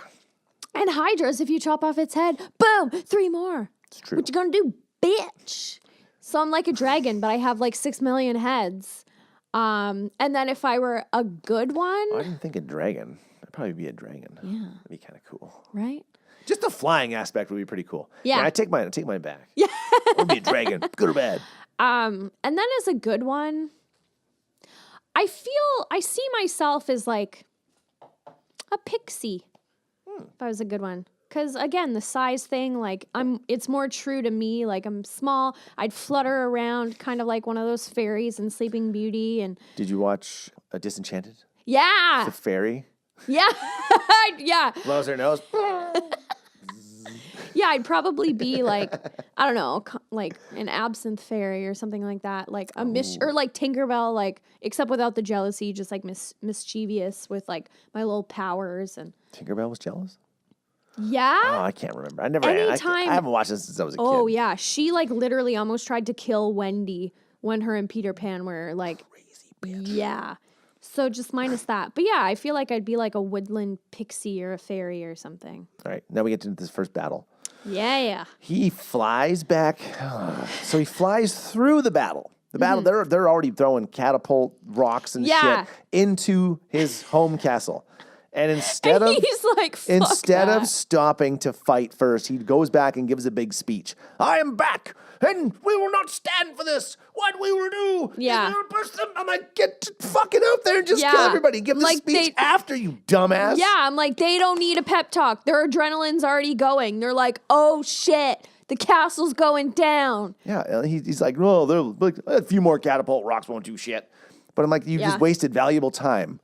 And Hydras, if you chop off its head, boom, 3 more. It's true. What you gonna do, bitch? So I'm like a dragon, but I have like 6 million heads. And then if I were a good one. Oh, I didn't think a dragon. I'd probably be a dragon. Yeah. That'd be kind of cool. Right? Just the flying aspect would be pretty cool. Yeah. I take mine back. Yeah. I'll be a dragon, good or bad. And then as a good one, I see myself as like a pixie. If I was a good one. Because again, the size thing, like it's more true to me. Like I'm small. I'd flutter around kind of like one of those fairies in Sleeping Beauty. And Did you watch Disenchanted? yeah. The fairy Yeah. Yeah. blows her nose. Yeah, I'd probably be like, I don't know, like an absinthe fairy or something like that. Like a or like Tinkerbell, like, except without the jealousy, just like mischievous with like my little powers. And Tinkerbell was jealous? yeah. Oh, I can't remember. I haven't watched this since I was a kid. Oh, yeah. She like literally almost tried to kill Wendy when her and Peter Pan were like, Crazy bitch. yeah. So just minus that. But yeah, I feel like I'd be like a woodland pixie or a fairy or something. All right, now we get to this first battle. Yeah. He flies back. So he flies through the battle. The battle, they're already throwing catapult rocks and shit into his home castle. And instead he's like, of stopping to fight first, he goes back and gives a big speech. I am back, and we will not stand for this. What we will do is we will push them. I'm like, get fucking out there and just kill everybody. Give the speech after, you dumbass. Yeah, I'm like, they don't need a pep talk. Their adrenaline's already going. They're like, oh shit, the castle's going down. Yeah, he's like, oh, a few more catapult rocks won't do shit. But I'm like, you just wasted valuable time.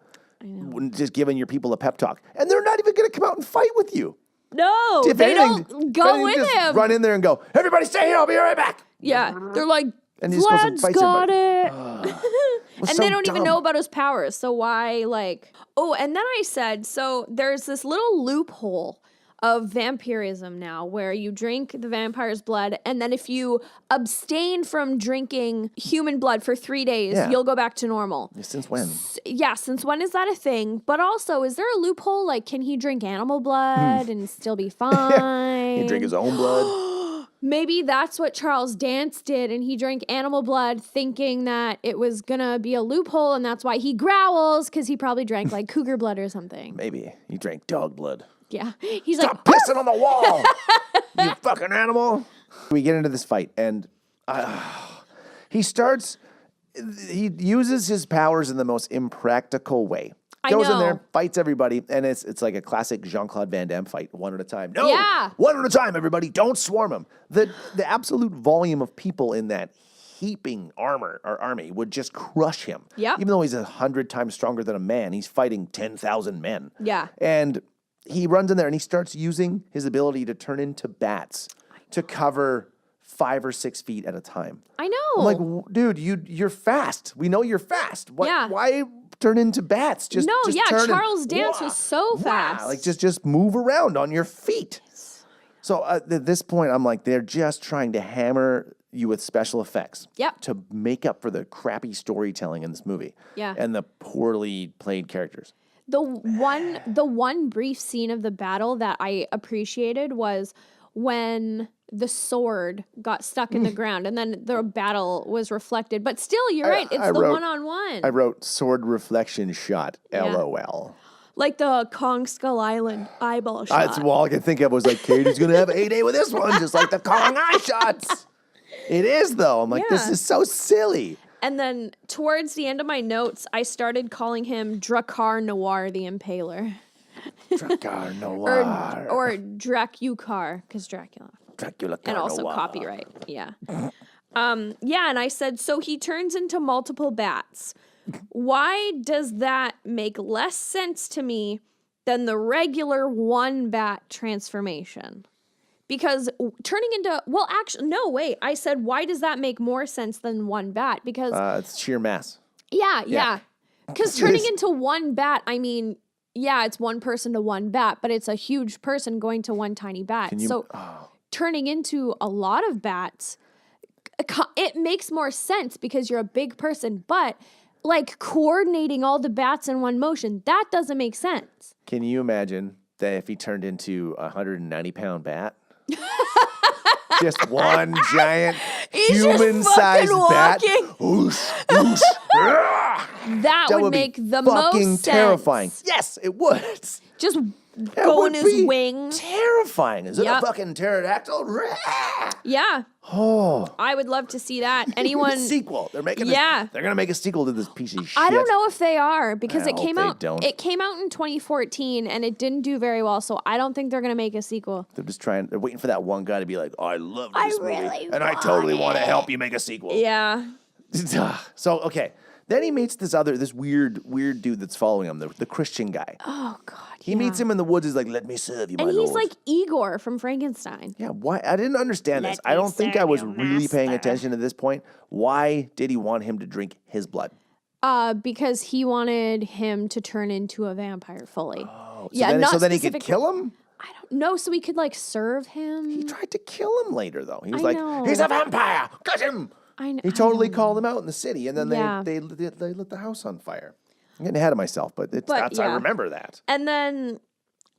Just giving your people a pep talk. And they're not even going to come out and fight with you. No, they don't go with him. Run in there and go, everybody stay here, I'll be right back. Yeah, they're like, and he just goes and fights got it. And they don't even know about his powers, so why, like... Oh, and then I said, so there's this little loophole of vampirism now where you drink the vampire's blood, and then if you abstain from drinking human blood for 3 days, you'll go back to normal. Since when? Since when is that a thing? But also, is there a loophole? Like, can he drink animal blood and still be fine? He drink his own blood. maybe that's what Charles Dance did, and he drank animal blood thinking that it was gonna be a loophole, and that's why he growls, because he probably drank like cougar blood or something. Maybe he drank dog blood. Yeah. He's Stop pissing on the wall, you fucking animal. We get into this fight, and he uses his powers in the most impractical way. Goes in there, fights everybody, and it's like a classic Jean-Claude Van Damme fight, one at a time. No, one at a time, everybody. Don't swarm him. The absolute volume of people in that heaping army would just crush him. Yeah. Even though he's 100 times stronger than a man, he's fighting 10,000 men. Yeah. And he runs in there and he starts using his ability to turn into bats to cover 5 or 6 feet at a time. I know. I'm like, dude, you're fast. We know you're fast. Why turn into bats? Just turn Charles Dance was so fast. Like just move around on your feet. So at this point, I'm like, they're just trying to hammer you with special effects. Yep. To make up for the crappy storytelling in this movie. Yeah. And the poorly played characters. The one brief scene of the battle that I appreciated was when the sword got stuck in the ground and then the battle was reflected. But still, you're right. It's the one-on-one. I wrote sword reflection shot, LOL. Like the Kong Skull Island eyeball shot. That's all I could think of was like, Katie's going to have a heyday with this one, just like the Kong eye shots. It is, though. I'm like, this is so silly. And then towards the end of my notes, I started calling him Drakkar Noir the Impaler. Drakkar Noir. or Dracukar, because Dracula. Dracula And also Noir. copyright. Yeah. And I said, so he turns into multiple bats. Why does that make less sense to me than the regular one bat transformation? Because turning into, I said, why does that make more sense than one bat? Because it's sheer mass. Yeah. Because turning into one bat, I mean, it's one person to one bat, but it's a huge person going to one tiny bat. Turning into a lot of bats, it makes more sense because you're a big person, but like coordinating all the bats in one motion, that doesn't make sense. Can you imagine that if he turned into a 190-pound bat? Just one giant human-sized bat. Whoosh, whoosh. That would make the most sense. Terrifying. Yes, it would. Just go in his wings. Terrifying. Is it a fucking pterodactyl? Yeah. Oh. I would love to see that. Anyone sequel. They're making they're going to make a sequel to this piece of shit. I don't know if they are because it came out it came out in 2014 and it didn't do very well, so I don't think they're going to make a sequel. They're waiting for that one guy to be like, "Oh, I love this movie and I totally want to help you make a sequel." Yeah. So, okay. Then he meets this weird dude that's following him, the Christian guy. Oh, God. He meets him in the woods. He's like, "Let me serve you, my lord." And he's like Igor from Frankenstein. Yeah, why? I didn't understand this. I don't think I was really paying attention at this point. Why did he want him to drink his blood? Because he wanted him to turn into a vampire fully. Oh, so then he could kill him? I don't know. So we could like serve him. He tried to kill him later, though. He was "He's a vampire. Get him!" I know. He totally called him out in the city, and then they lit the house on fire. I'm getting ahead of myself, but I remember that. And then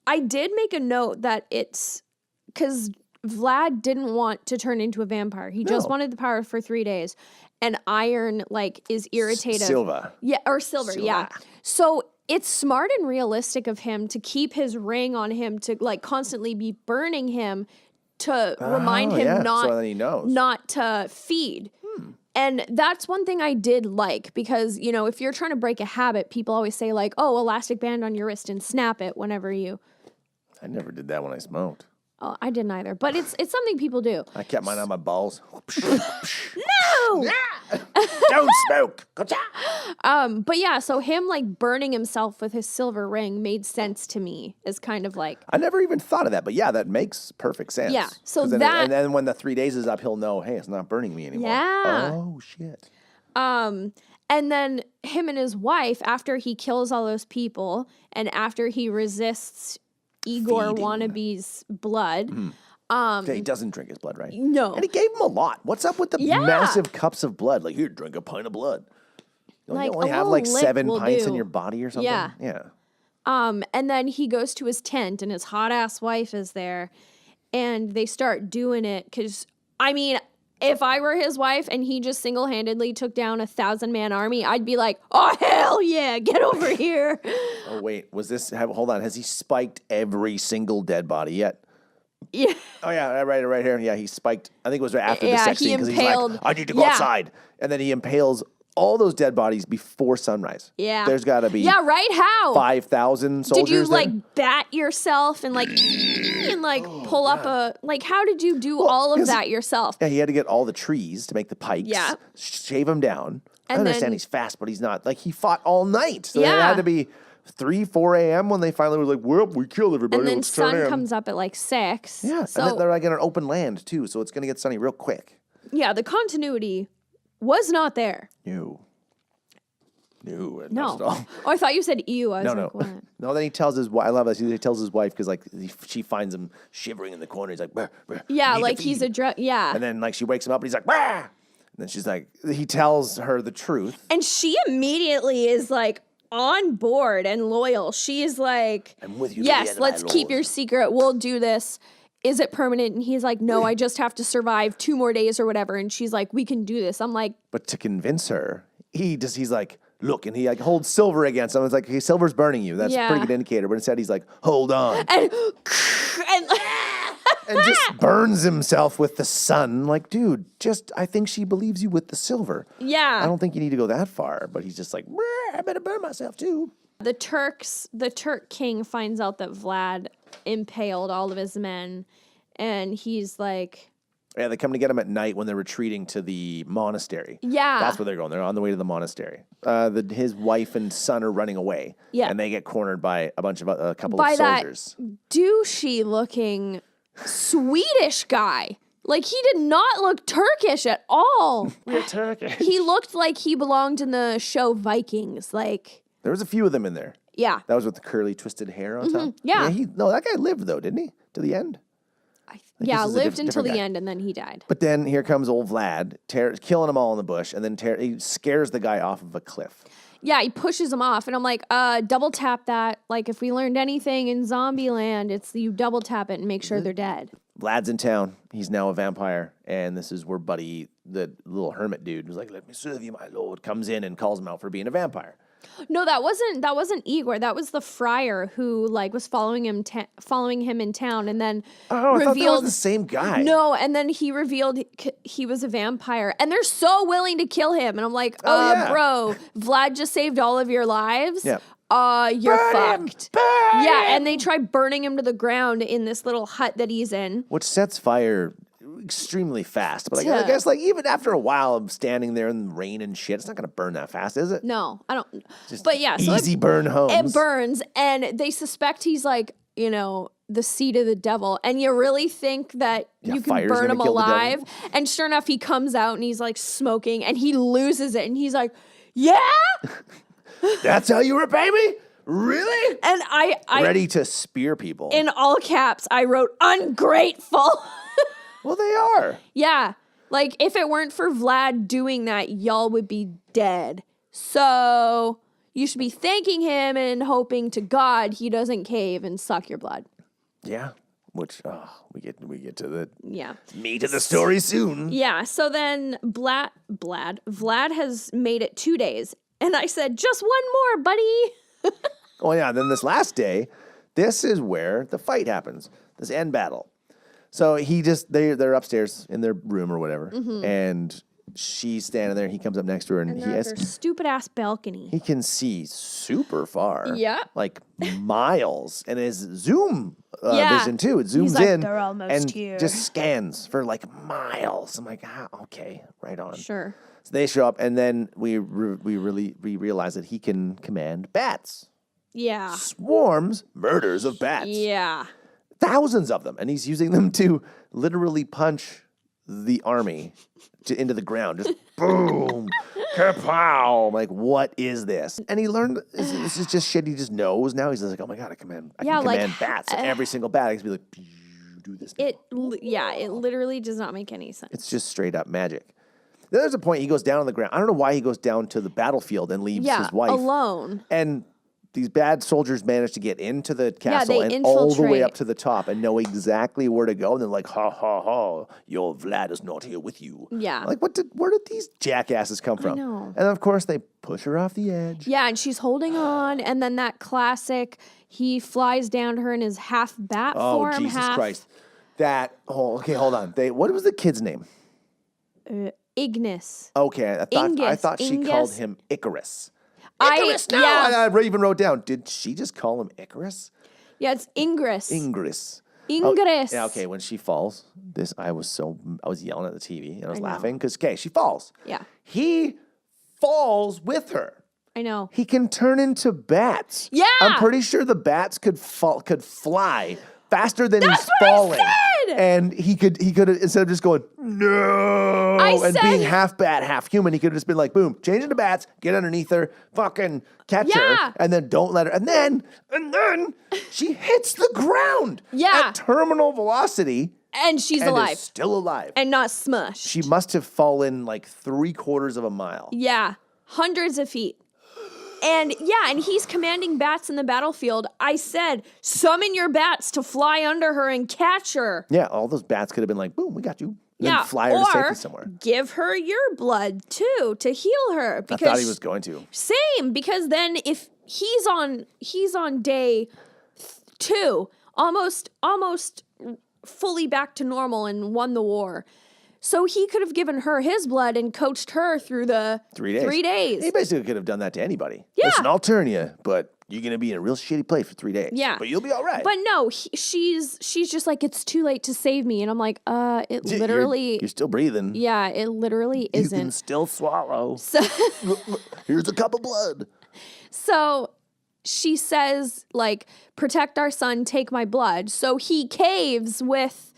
I did make a note that it's because Vlad didn't want to turn into a vampire. He just wanted the power for 3 days. And Iron is irritated. Silva. Yeah, or Silver, yeah. So it's smart and realistic of him to keep his ring on him, to like constantly be burning him to remind him not to feed. And that's one thing I did like because, if you're trying to break a habit, people always say like, oh, elastic band on your wrist and snap it whenever you. I never did that when I smoked. Oh, I didn't either. But it's something people do. I kept mine on my balls. No! Don't smoke. But yeah, so him like burning himself with his silver ring made sense to me as kind of like. I never even thought of that, but yeah, that makes perfect sense. Yeah, so and then when the 3 days is up, he'll know, hey, it's not burning me anymore. Yeah. Oh, shit. And then him and his wife, after he kills all those people and after he resists Igor wannabe's blood. He doesn't drink his blood, right? No. And he gave him a lot. What's up with the massive cups of blood? Like, here, drink a pint of blood. You only have like 7 pints in your body or something? Yeah. And then he goes to his tent and his hot ass wife is there. and they start doing it because, I mean, if I were his wife and he just single-handedly took down 1,000-man army, I'd be like, oh, hell yeah, get over here. Oh, wait. Was this... hold on. Has he spiked every single dead body yet? Yeah. Oh, yeah. Right here. Yeah, he spiked... I think it was right after the Yeah, sex he scene because he's like, impaled- I need to go Yeah. outside. And then he impales all those dead bodies before sunrise. Yeah. There's got to be... Yeah, right? How? 5,000 soldiers Did you, there? like, bat yourself and, like, pull up a... Like, how did you do all of that yourself? Yeah, he had to get all the trees to make the pikes. Yeah. Shave them down. I And understand then- he's fast, but he's not. Like, he fought all night. So it Yeah. had to be 3, 4 a.m. when they finally were like, well, we killed everybody. And then Let's turn sun in. comes up at, like, 6. Yeah, So, and then they're like in an open land, too, so it's going to get sunny real quick. yeah, the continuity was not there. No, not No. at all. Oh, I thought you said ew. I was No. like, what? No, then he tells his wife, I love this, he tells his wife, because, like, she finds him shivering in the corner. He's like, "Brr, brr, Yeah, need to like he's a feed." drug. Yeah. And then, like, she wakes him up, and he's like, "Brr." And then she's like, he tells her the truth. And she immediately is like on board and loyal. She is like, I'm with you to the end yes, of my let's keep lord." your secret. We'll do this. Is it permanent? And he's like, no, I just have to survive 2 more days or whatever. And she's like, we can do this. I'm like, But to convince her, he's like, look, and he like holds silver against him. It's like, hey, silver's burning you. That's a Yeah. pretty good indicator. But instead, he's like, hold on. and And just burns himself with the sun. Like, dude, I think she believes you with the silver. yeah. I don't think you need to go that far. But he's just like, I better burn myself too. The Turk King finds out that Vlad impaled all of his men. And he's like, Yeah, they come to get him at night when they're retreating to the monastery. yeah. That's where they're going. They're on the way to the monastery. His wife and son are running away. Yeah. And they get cornered by a couple By of that soldiers. douchey looking Swedish guy. Like, he did not look Turkish at all. We're Turkish. He looked like he belonged in the show Vikings. Like, There was a few of them in there. yeah. That was with the curly, twisted hair on top. Yeah. No, that guy lived though, didn't he? To the end. Yeah, this is a lived until different the guy. end and then he died. But then here comes old Vlad, killing them all in the bush, and then he scares the guy off of a cliff. Yeah, he pushes him off and I'm like, double tap that. Like, if we learned anything in Zombieland, it's you double tap it and make sure they're dead. Vlad's in town. He's now a vampire, and this is where Buddy, the little hermit dude, who's like, "Let me serve you, my lord," comes in and calls him out for being a vampire. No, that wasn't Igor. That was the friar who like was following him in town and then Oh, I thought that was revealed the same guy. No, and then he revealed he was a vampire, and they're so willing to kill him, and I'm like, Oh, yeah. bro, Vlad just saved all of your lives. Yeah. You're Burn him! fucked. Burn Yeah, him! and they try burning him to the ground in this little hut that he's in. Which sets fire extremely fast. But I Yeah. guess like even after a while of standing there in the rain and shit, it's not going to burn that fast, is it? No, I don't. But yeah, so Easy burn homes. it burns, and they suspect he's like, the seed of the devil, and you really think that Yeah, you can fire's burn gonna him kill the devil. alive? And sure enough, he comes out and he's like smoking, and he loses it, and he's like, yeah. That's how you repay me? Really? And I Ready to spear people. in all caps, I wrote ungrateful. Well, they are. Yeah. Like, if it weren't for Vlad doing that, y'all would be dead. So you should be thanking him and hoping to God he doesn't cave and suck your blood. Yeah. Which we get to the Yeah. meat of the story soon. Yeah. So then Vlad has made it 2 days. And I said, just one more, buddy. Oh yeah, then this last day, this is where the fight happens. This end battle. So they're upstairs in their room or whatever, and she's standing there. He comes up next to her, and And they're at their stupid ass balcony. he can see super far. Yeah. like miles, and his zoom Yeah. vision too. It zooms He's like, in "They're almost and here." just scans for like miles. I'm like, okay, right on. Sure. So they show up, and then we realize that he can command bats. Yeah. Swarms, murders of bats. Yeah. Thousands of them. And he's using them to literally punch the army into the ground. Just boom, kapow. I'm like, what is this? And he learned this is just shit he just knows now. He's just like, oh my God, I can command bats. Every single bat. I can be like, do this now. It literally does not make any sense. It's just straight up magic. Then there's a point he goes down on the ground. I don't know why he goes down to the battlefield and leaves his wife alone. And these bad soldiers manage to get into the castle they and all the way infiltrate. up to the top and know exactly where to go. And they're like, ha, ha, ha, your Vlad is not here with you. Yeah. Like, where did these jackasses come from? know. And of course, they push her off the edge. Yeah, and she's holding on, and then that classic, he flies down to her in his half bat form. Oh, Jesus half, Christ. Okay, hold on. What was the kid's name? Ignace. Okay, I Ingus, thought she Ingus. called him Icarus. Icarus, no! Yeah. I even wrote down, did she just call him Icarus? Yeah, it's Ingress. Ingress. Ingress. Yeah, okay, when she falls, I was yelling at the TV and I was laughing because, okay, she falls. Yeah. He falls with her. I know. He can turn into bats. Yeah. I'm pretty sure the bats could fly faster than That's he's what I falling. said! And he could instead of just going, no, and being half bat, half human, he could have just been like, boom, change into bats, get underneath her, fucking catch her, and then don't let her. And then she hits the ground at terminal velocity. And she's alive. Is still alive. And not smushed. She must have fallen like 3/4 of a mile. Yeah. Hundreds of feet. And he's commanding bats in the battlefield. I said, summon your bats to fly under her and catch her. Yeah, all those bats could have been like, boom, we got you. And then fly her to safety somewhere. Give her your blood too to heal her. I thought he was going to. Same, because then if he's on day 2, almost fully back to normal and won the war. So he could have given her his blood and coached her through the 3 days. 3 days. He basically could have done that to anybody. Yeah. Listen, I'll turn you, but you're going to be in a real shitty place for 3 days. Yeah. But you'll be all right. But no, she's just like, it's too late to save me. And I'm like, it literally... You're still breathing. Yeah, it literally isn't. You can still swallow. So, here's a cup of blood. So she says, like, protect our son, take my blood. So he caves with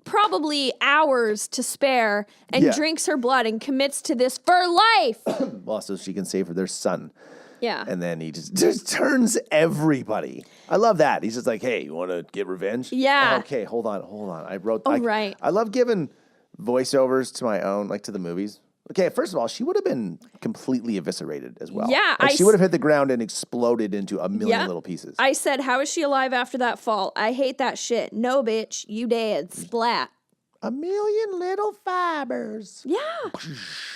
probably hours to spare and drinks her blood and commits to this for life. Well, so she can save her their son. Yeah. And then he just turns everybody. I love that. He's just like, hey, you want to get revenge? Yeah. Oh, okay, hold on. I wrote. Right. I love giving voiceovers to my own, like to the movies. Okay, first of all, she would have been completely eviscerated as well. Yeah. Like she would have hit the ground and exploded into a million little pieces. I said, how is she alive after that fall? I hate that shit. No, bitch, you dead. Splat. A million little fibers. Yeah.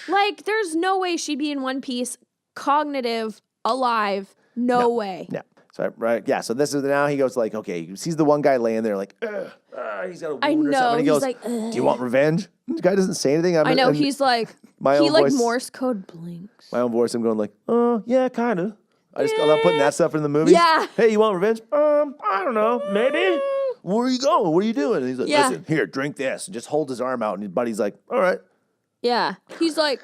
Like, there's no way she'd be in one piece, cognitive, alive. No way. No. So So this is now he goes like, okay, he sees the one guy laying there like, he's got a wound or something. And he goes, like, do you want revenge? The guy doesn't say anything. I know. He's like, my he own like voice, Morse code blinks. My own voice. I'm going like, yeah, kind of. I love putting that stuff in the movies. Yeah. Hey, you want revenge? I don't know. Maybe. Where are you going? What are you doing? And he's like, listen, here, drink this. And just hold his arm out. And his buddy's like, all right. Yeah. He's like,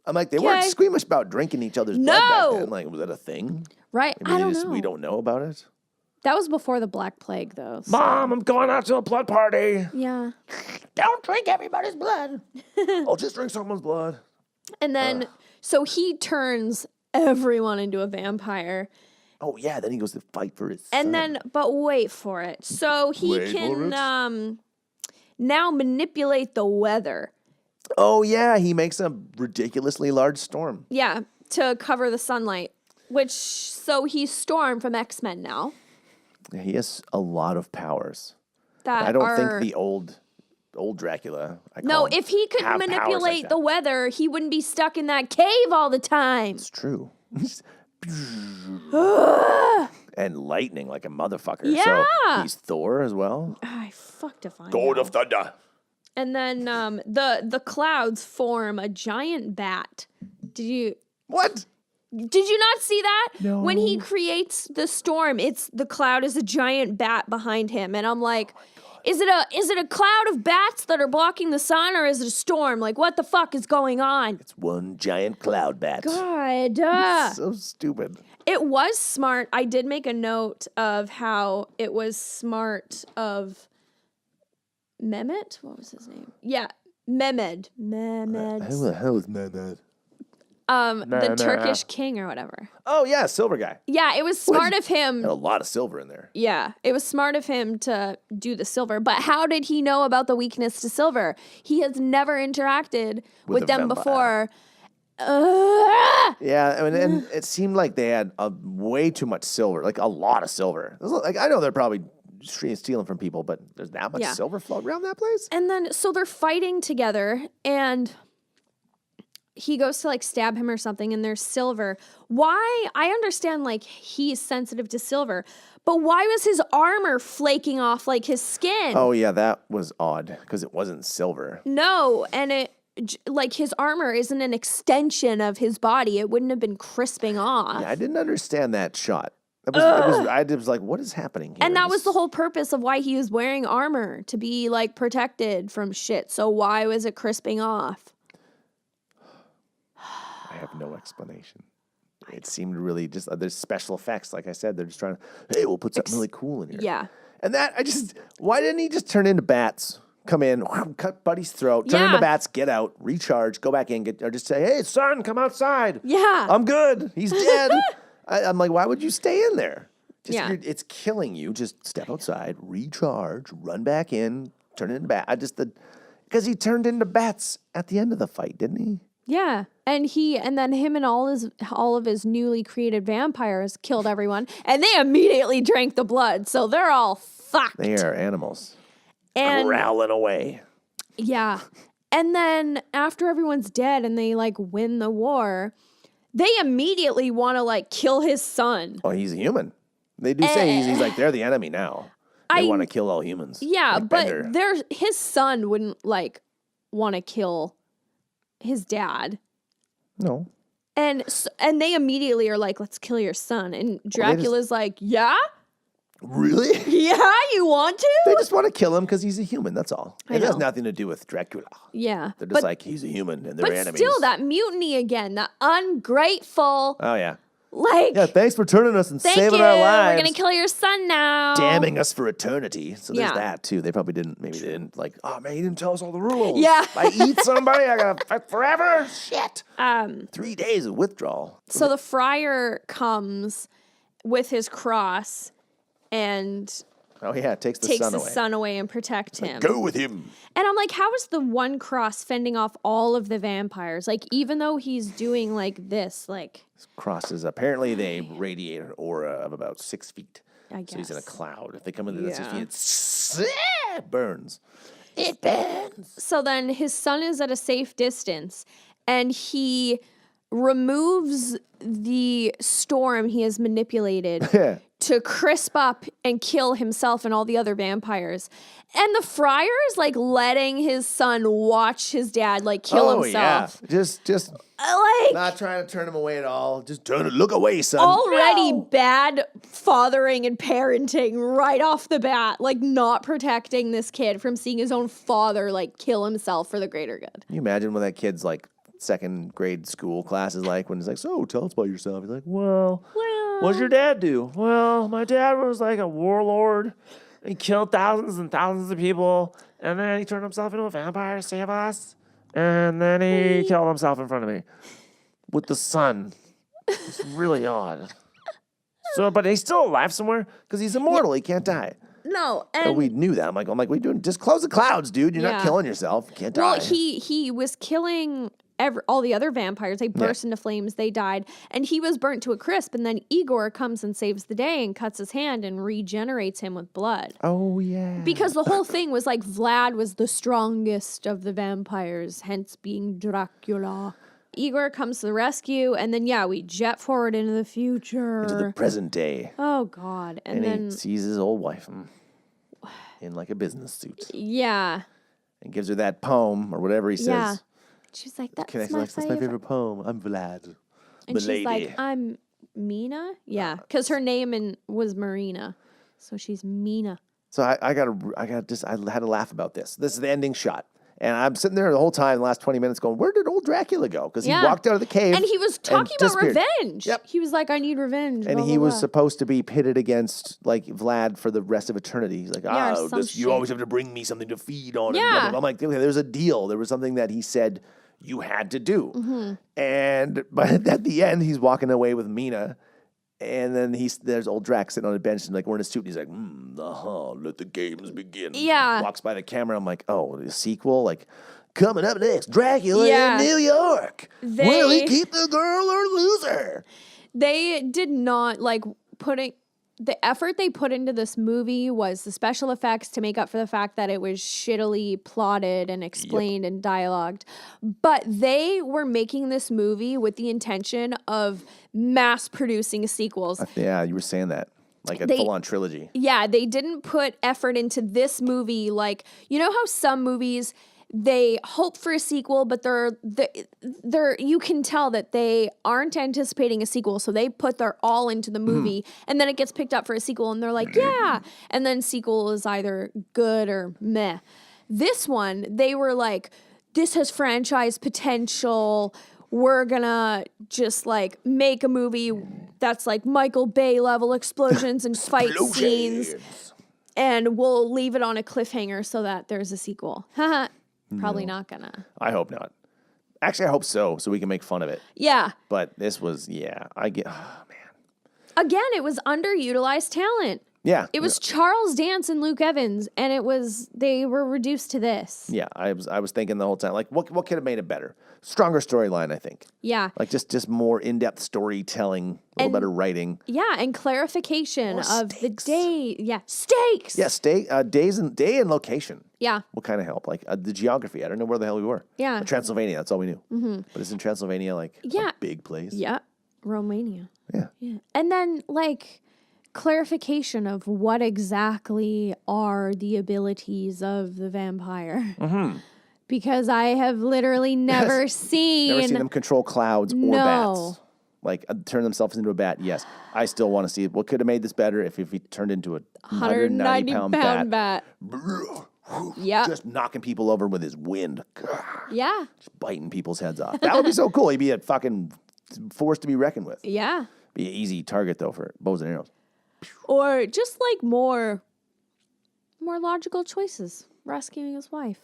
I'm like, they weren't squeamish about drinking each other's blood back then. Like, was that a thing? Right. I don't know. We don't know about it. That was before the Black Plague, though. So. Mom, I'm going out to a blood party. Yeah. Don't drink everybody's blood. I'll just drink someone's blood. And then, so he turns everyone into a vampire. Oh, yeah. Then he goes to fight for his son. And then, but wait for it. So he can now manipulate the weather. Oh, yeah. He makes a ridiculously large storm. Yeah, to cover the sunlight. So he's Storm from X-Men now. He has a lot of powers. That I don't think the old Dracula. If he could manipulate the weather, he wouldn't be stuck in that cave all the time. It's true. And lightning like a motherfucker. Yeah. So he's Thor as well. I fucked if I God know. of Thunder. And then the clouds form a giant bat. What? Did you not see that? No. When he creates the storm, the cloud is a giant bat behind him, and I'm like, is it a cloud of bats that are blocking the sun, or is it a storm? Like, what the fuck is going on? It's one giant cloud bat. God, So stupid. it was smart. I did make a note of how it was smart of Mehmet. What was his name? Yeah, Mehmed. Who the hell is Mehmet? The Turkish king or whatever. Oh, yeah, silver guy. Yeah, it was smart of him. Had a lot of silver in there. Yeah, it was smart of him to do the silver. But how did he know about the weakness to silver? He has never interacted with them vampire. before. Yeah, I mean, and it seemed like they had way too much silver, like a lot of silver. Like I know they're probably stealing from people, but there's that much silver floating around that place? And then, so they're fighting together, and he goes to like stab him or something, and there's silver. Why? I understand like he's sensitive to silver, but why was his armor flaking off like his skin? Oh yeah, that was odd because it wasn't silver. No, and it like his armor isn't an extension of his body. It wouldn't have been crisping off. Yeah, I didn't understand that shot. I was like, what is happening here? And that was the whole purpose of why he was wearing armor, to be like protected from shit. So why was it crisping off? I have no explanation. It seemed really just, there's special effects. Like I said, they're just trying to, hey, we'll put something really cool in here. Yeah. And why didn't he just turn into bats? Come in, cut Buddy's throat, turn into bats, get out, recharge, go back in, or just say, hey, son, come outside. Yeah. I'm good. He's dead. I'm like, why would you stay in there? It's killing you. Just step outside, recharge, run back in, turn into bat. Because he turned into bats at the end of the fight, didn't he? Yeah. And then him and all of his newly created vampires killed everyone, and they immediately drank the blood. So they're all fucked. They are animals. And growling away. yeah. And then after everyone's dead and they like win the war, they immediately want to like kill his son. Oh, he's a human. They do say he's like, they're the enemy now. They want to kill all humans. Yeah, like but his son wouldn't like want to kill his dad. No. And they immediately are like, let's kill your son. And Dracula's like, yeah? Really? Yeah, you want to? They just want to kill him because he's a human, that's all. It has nothing to do with Dracula. Yeah. They're just like, he's a human and they're but enemies. Still, that mutiny again, that ungrateful. Oh, yeah. Like, yeah, thanks for turning us and saving you. our lives. We're going to kill your son now. Damning us for eternity. So there's that, too. They probably didn't like, oh, man, he didn't tell us all the rules. Yeah. If I eat somebody, I got to fight forever. Shit. 3 days of withdrawal. So the friar comes with his cross and oh, yeah, takes the son away and protects him. Go with him. And I'm like, how is the one cross fending off all of the vampires? Like, even though he's doing like this, like... Crosses, apparently they radiate an aura of about 6 feet. I guess. So he's in a cloud. If they come into that 6 feet, it burns. It burns. So then his son is at a safe distance, and he removes the storm he has manipulated to crisp up and kill himself and all the other vampires. And the friar is like letting his son watch his dad like kill himself. Yeah. Just like not trying to turn him away at all. Just look away, son. Already bad fathering and parenting right off the bat, like not protecting this kid from seeing his own father like kill himself for the greater good. Can you imagine what that kid's like second grade school class is like when he's like, so tell us about yourself. He's like, well, what does your dad do? Well, my dad was like a warlord. He killed thousands and thousands of people, and then he turned himself into a vampire to save us, and then he killed himself in front of me with the sun. It's really odd. So, but he's still alive somewhere because he's immortal. He can't die. No, So and we knew that. I'm like, what are you doing? Just close the clouds, dude. You're not killing yourself. You can't die. well, he was killing all the other vampires. They burst into flames. They died, and he was burnt to a crisp. And then Igor comes and saves the day and cuts his hand and regenerates him with blood. Oh yeah. Because the whole thing was like Vlad was the strongest of the vampires, hence being Dracula. Igor comes to the rescue, and then we jet forward into the future, into the present day. Oh God! And then he sees his old wife in like a business suit. Yeah. And gives her that poem or whatever he says. Yeah. She's like, that's my favorite poem. I'm Vlad. And she's like, I'm Mina? Yeah, because her name was Marina. So she's Mina. So I had to laugh about this. This is the ending shot. And I'm sitting there the whole time, the last 20 minutes going, where did old Dracula go? Because he walked out of the cave. And he was talking about revenge. Yep. He was like, I need revenge. And he was supposed to be pitted against like Vlad for the rest of eternity. He's like, you always have to bring me something to feed on. Yeah. And blah, blah, blah. I'm like, okay, there's a deal. There was something that he said you had to do. Mm-hmm. But at the end, he's walking away with Mina. And then there's old Drac sitting on a bench and like wearing a suit. And he's like, let the games begin. Yeah. Walks by the camera. I'm like, oh, the sequel? Like, Coming up next, Dracula Yeah. in New York. They- Will he keep the girl or lose her? They did not like putting the effort they put into this movie was the special effects to make up for the fact that it was shittily plotted and explained and dialogued. But they were making this movie with the intention of mass producing sequels. Yeah, you were saying that. Like a full-on trilogy. Yeah, they didn't put effort into this movie. Like, you know how some movies they hope for a sequel, but they're you can tell that they aren't anticipating a sequel, so they put their all into the movie, and then it gets picked up for a sequel, and they're like, yeah, and then sequel is either good or meh. This one, they were like, this has franchise potential. We're gonna just like make a movie that's like Michael Bay level explosions and fight scenes, and we'll leave it on a cliffhanger so that there's a sequel. Probably not gonna. I hope not. Actually, I hope so we can make fun of it. Yeah. But this was, man. Again, it was underutilized talent. Yeah. It was Charles Dance and Luke Evans, and they were reduced to this. Yeah, I was thinking the whole time, like, what could have made it better? Stronger storyline, I think. Yeah. Like, just more in-depth storytelling, a little better writing. Yeah, and clarification More of stakes. the day. Yeah, stakes. Yeah, day and location. Yeah. What kind of help? Like, the geography. I don't know where the hell we were. Yeah. Transylvania, that's all we knew. Mm-hmm. But isn't Transylvania, like, a big place? Yeah. Romania. Yeah. Yeah. And then, like, clarification of what exactly are the abilities of the vampire. Mm-hmm. Because I have literally never seen... Never seen them control clouds or bats. Like, turn themselves into a bat, yes. I still want to see what could have made this better if he turned into a 190-pound bat. Yeah. Just knocking people over with his wind. Yeah. Just biting people's heads off. That would be so cool. He'd be a fucking force to be reckoned with. Yeah. Be an easy target, though, for bows and arrows. Or just, like, more logical choices. Rescuing his wife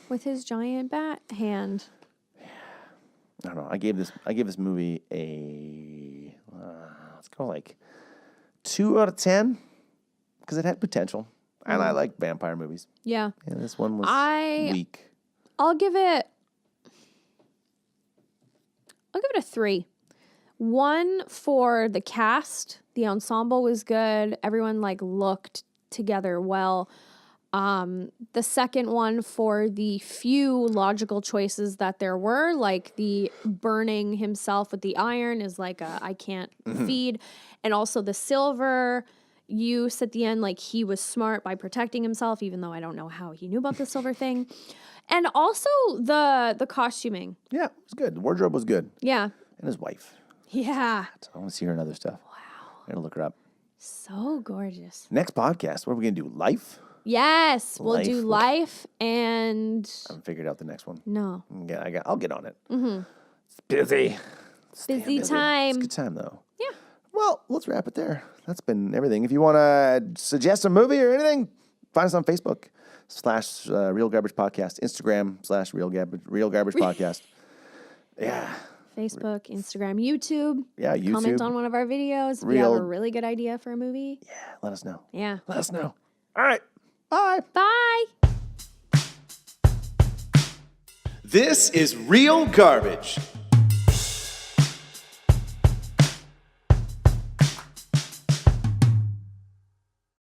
with his giant bat hand. I don't know. I gave this movie a let's go like 2 out of 10 because it had potential, and I like vampire movies. Yeah, And this one was weak. I'll give it a 3. 1 for the cast. The ensemble was good. Everyone like looked together well. The second one for the few logical choices that there were, like the burning himself with the iron is like I can't feed. And also the silver use at the end, like he was smart by protecting himself, even though I don't know how he knew about the silver thing. And also the costuming. Yeah, it was good. The wardrobe was good. Yeah. And his wife. Yeah. I want to see her in other stuff. Wow. I'm going to look her up. So gorgeous. Next podcast, what are we going to do? Life? Yes. We'll do Life. life and... I haven't figured out the next one. No. Yeah, I'll get on it. Mm-hmm. It's busy. Busy time. It's a good time, though. Yeah. Well, let's wrap it there. That's been everything. If you want to suggest a movie or anything, find us on Facebook / Real Garbage Podcast, Instagram / Real Garbage Podcast. Yeah. Facebook, Instagram, YouTube. Yeah, YouTube. Comment on one of our videos. If you have a really good idea for a movie. Yeah, let us know. Yeah. Let us know. All right. Bye. Bye. This is Real Garbage.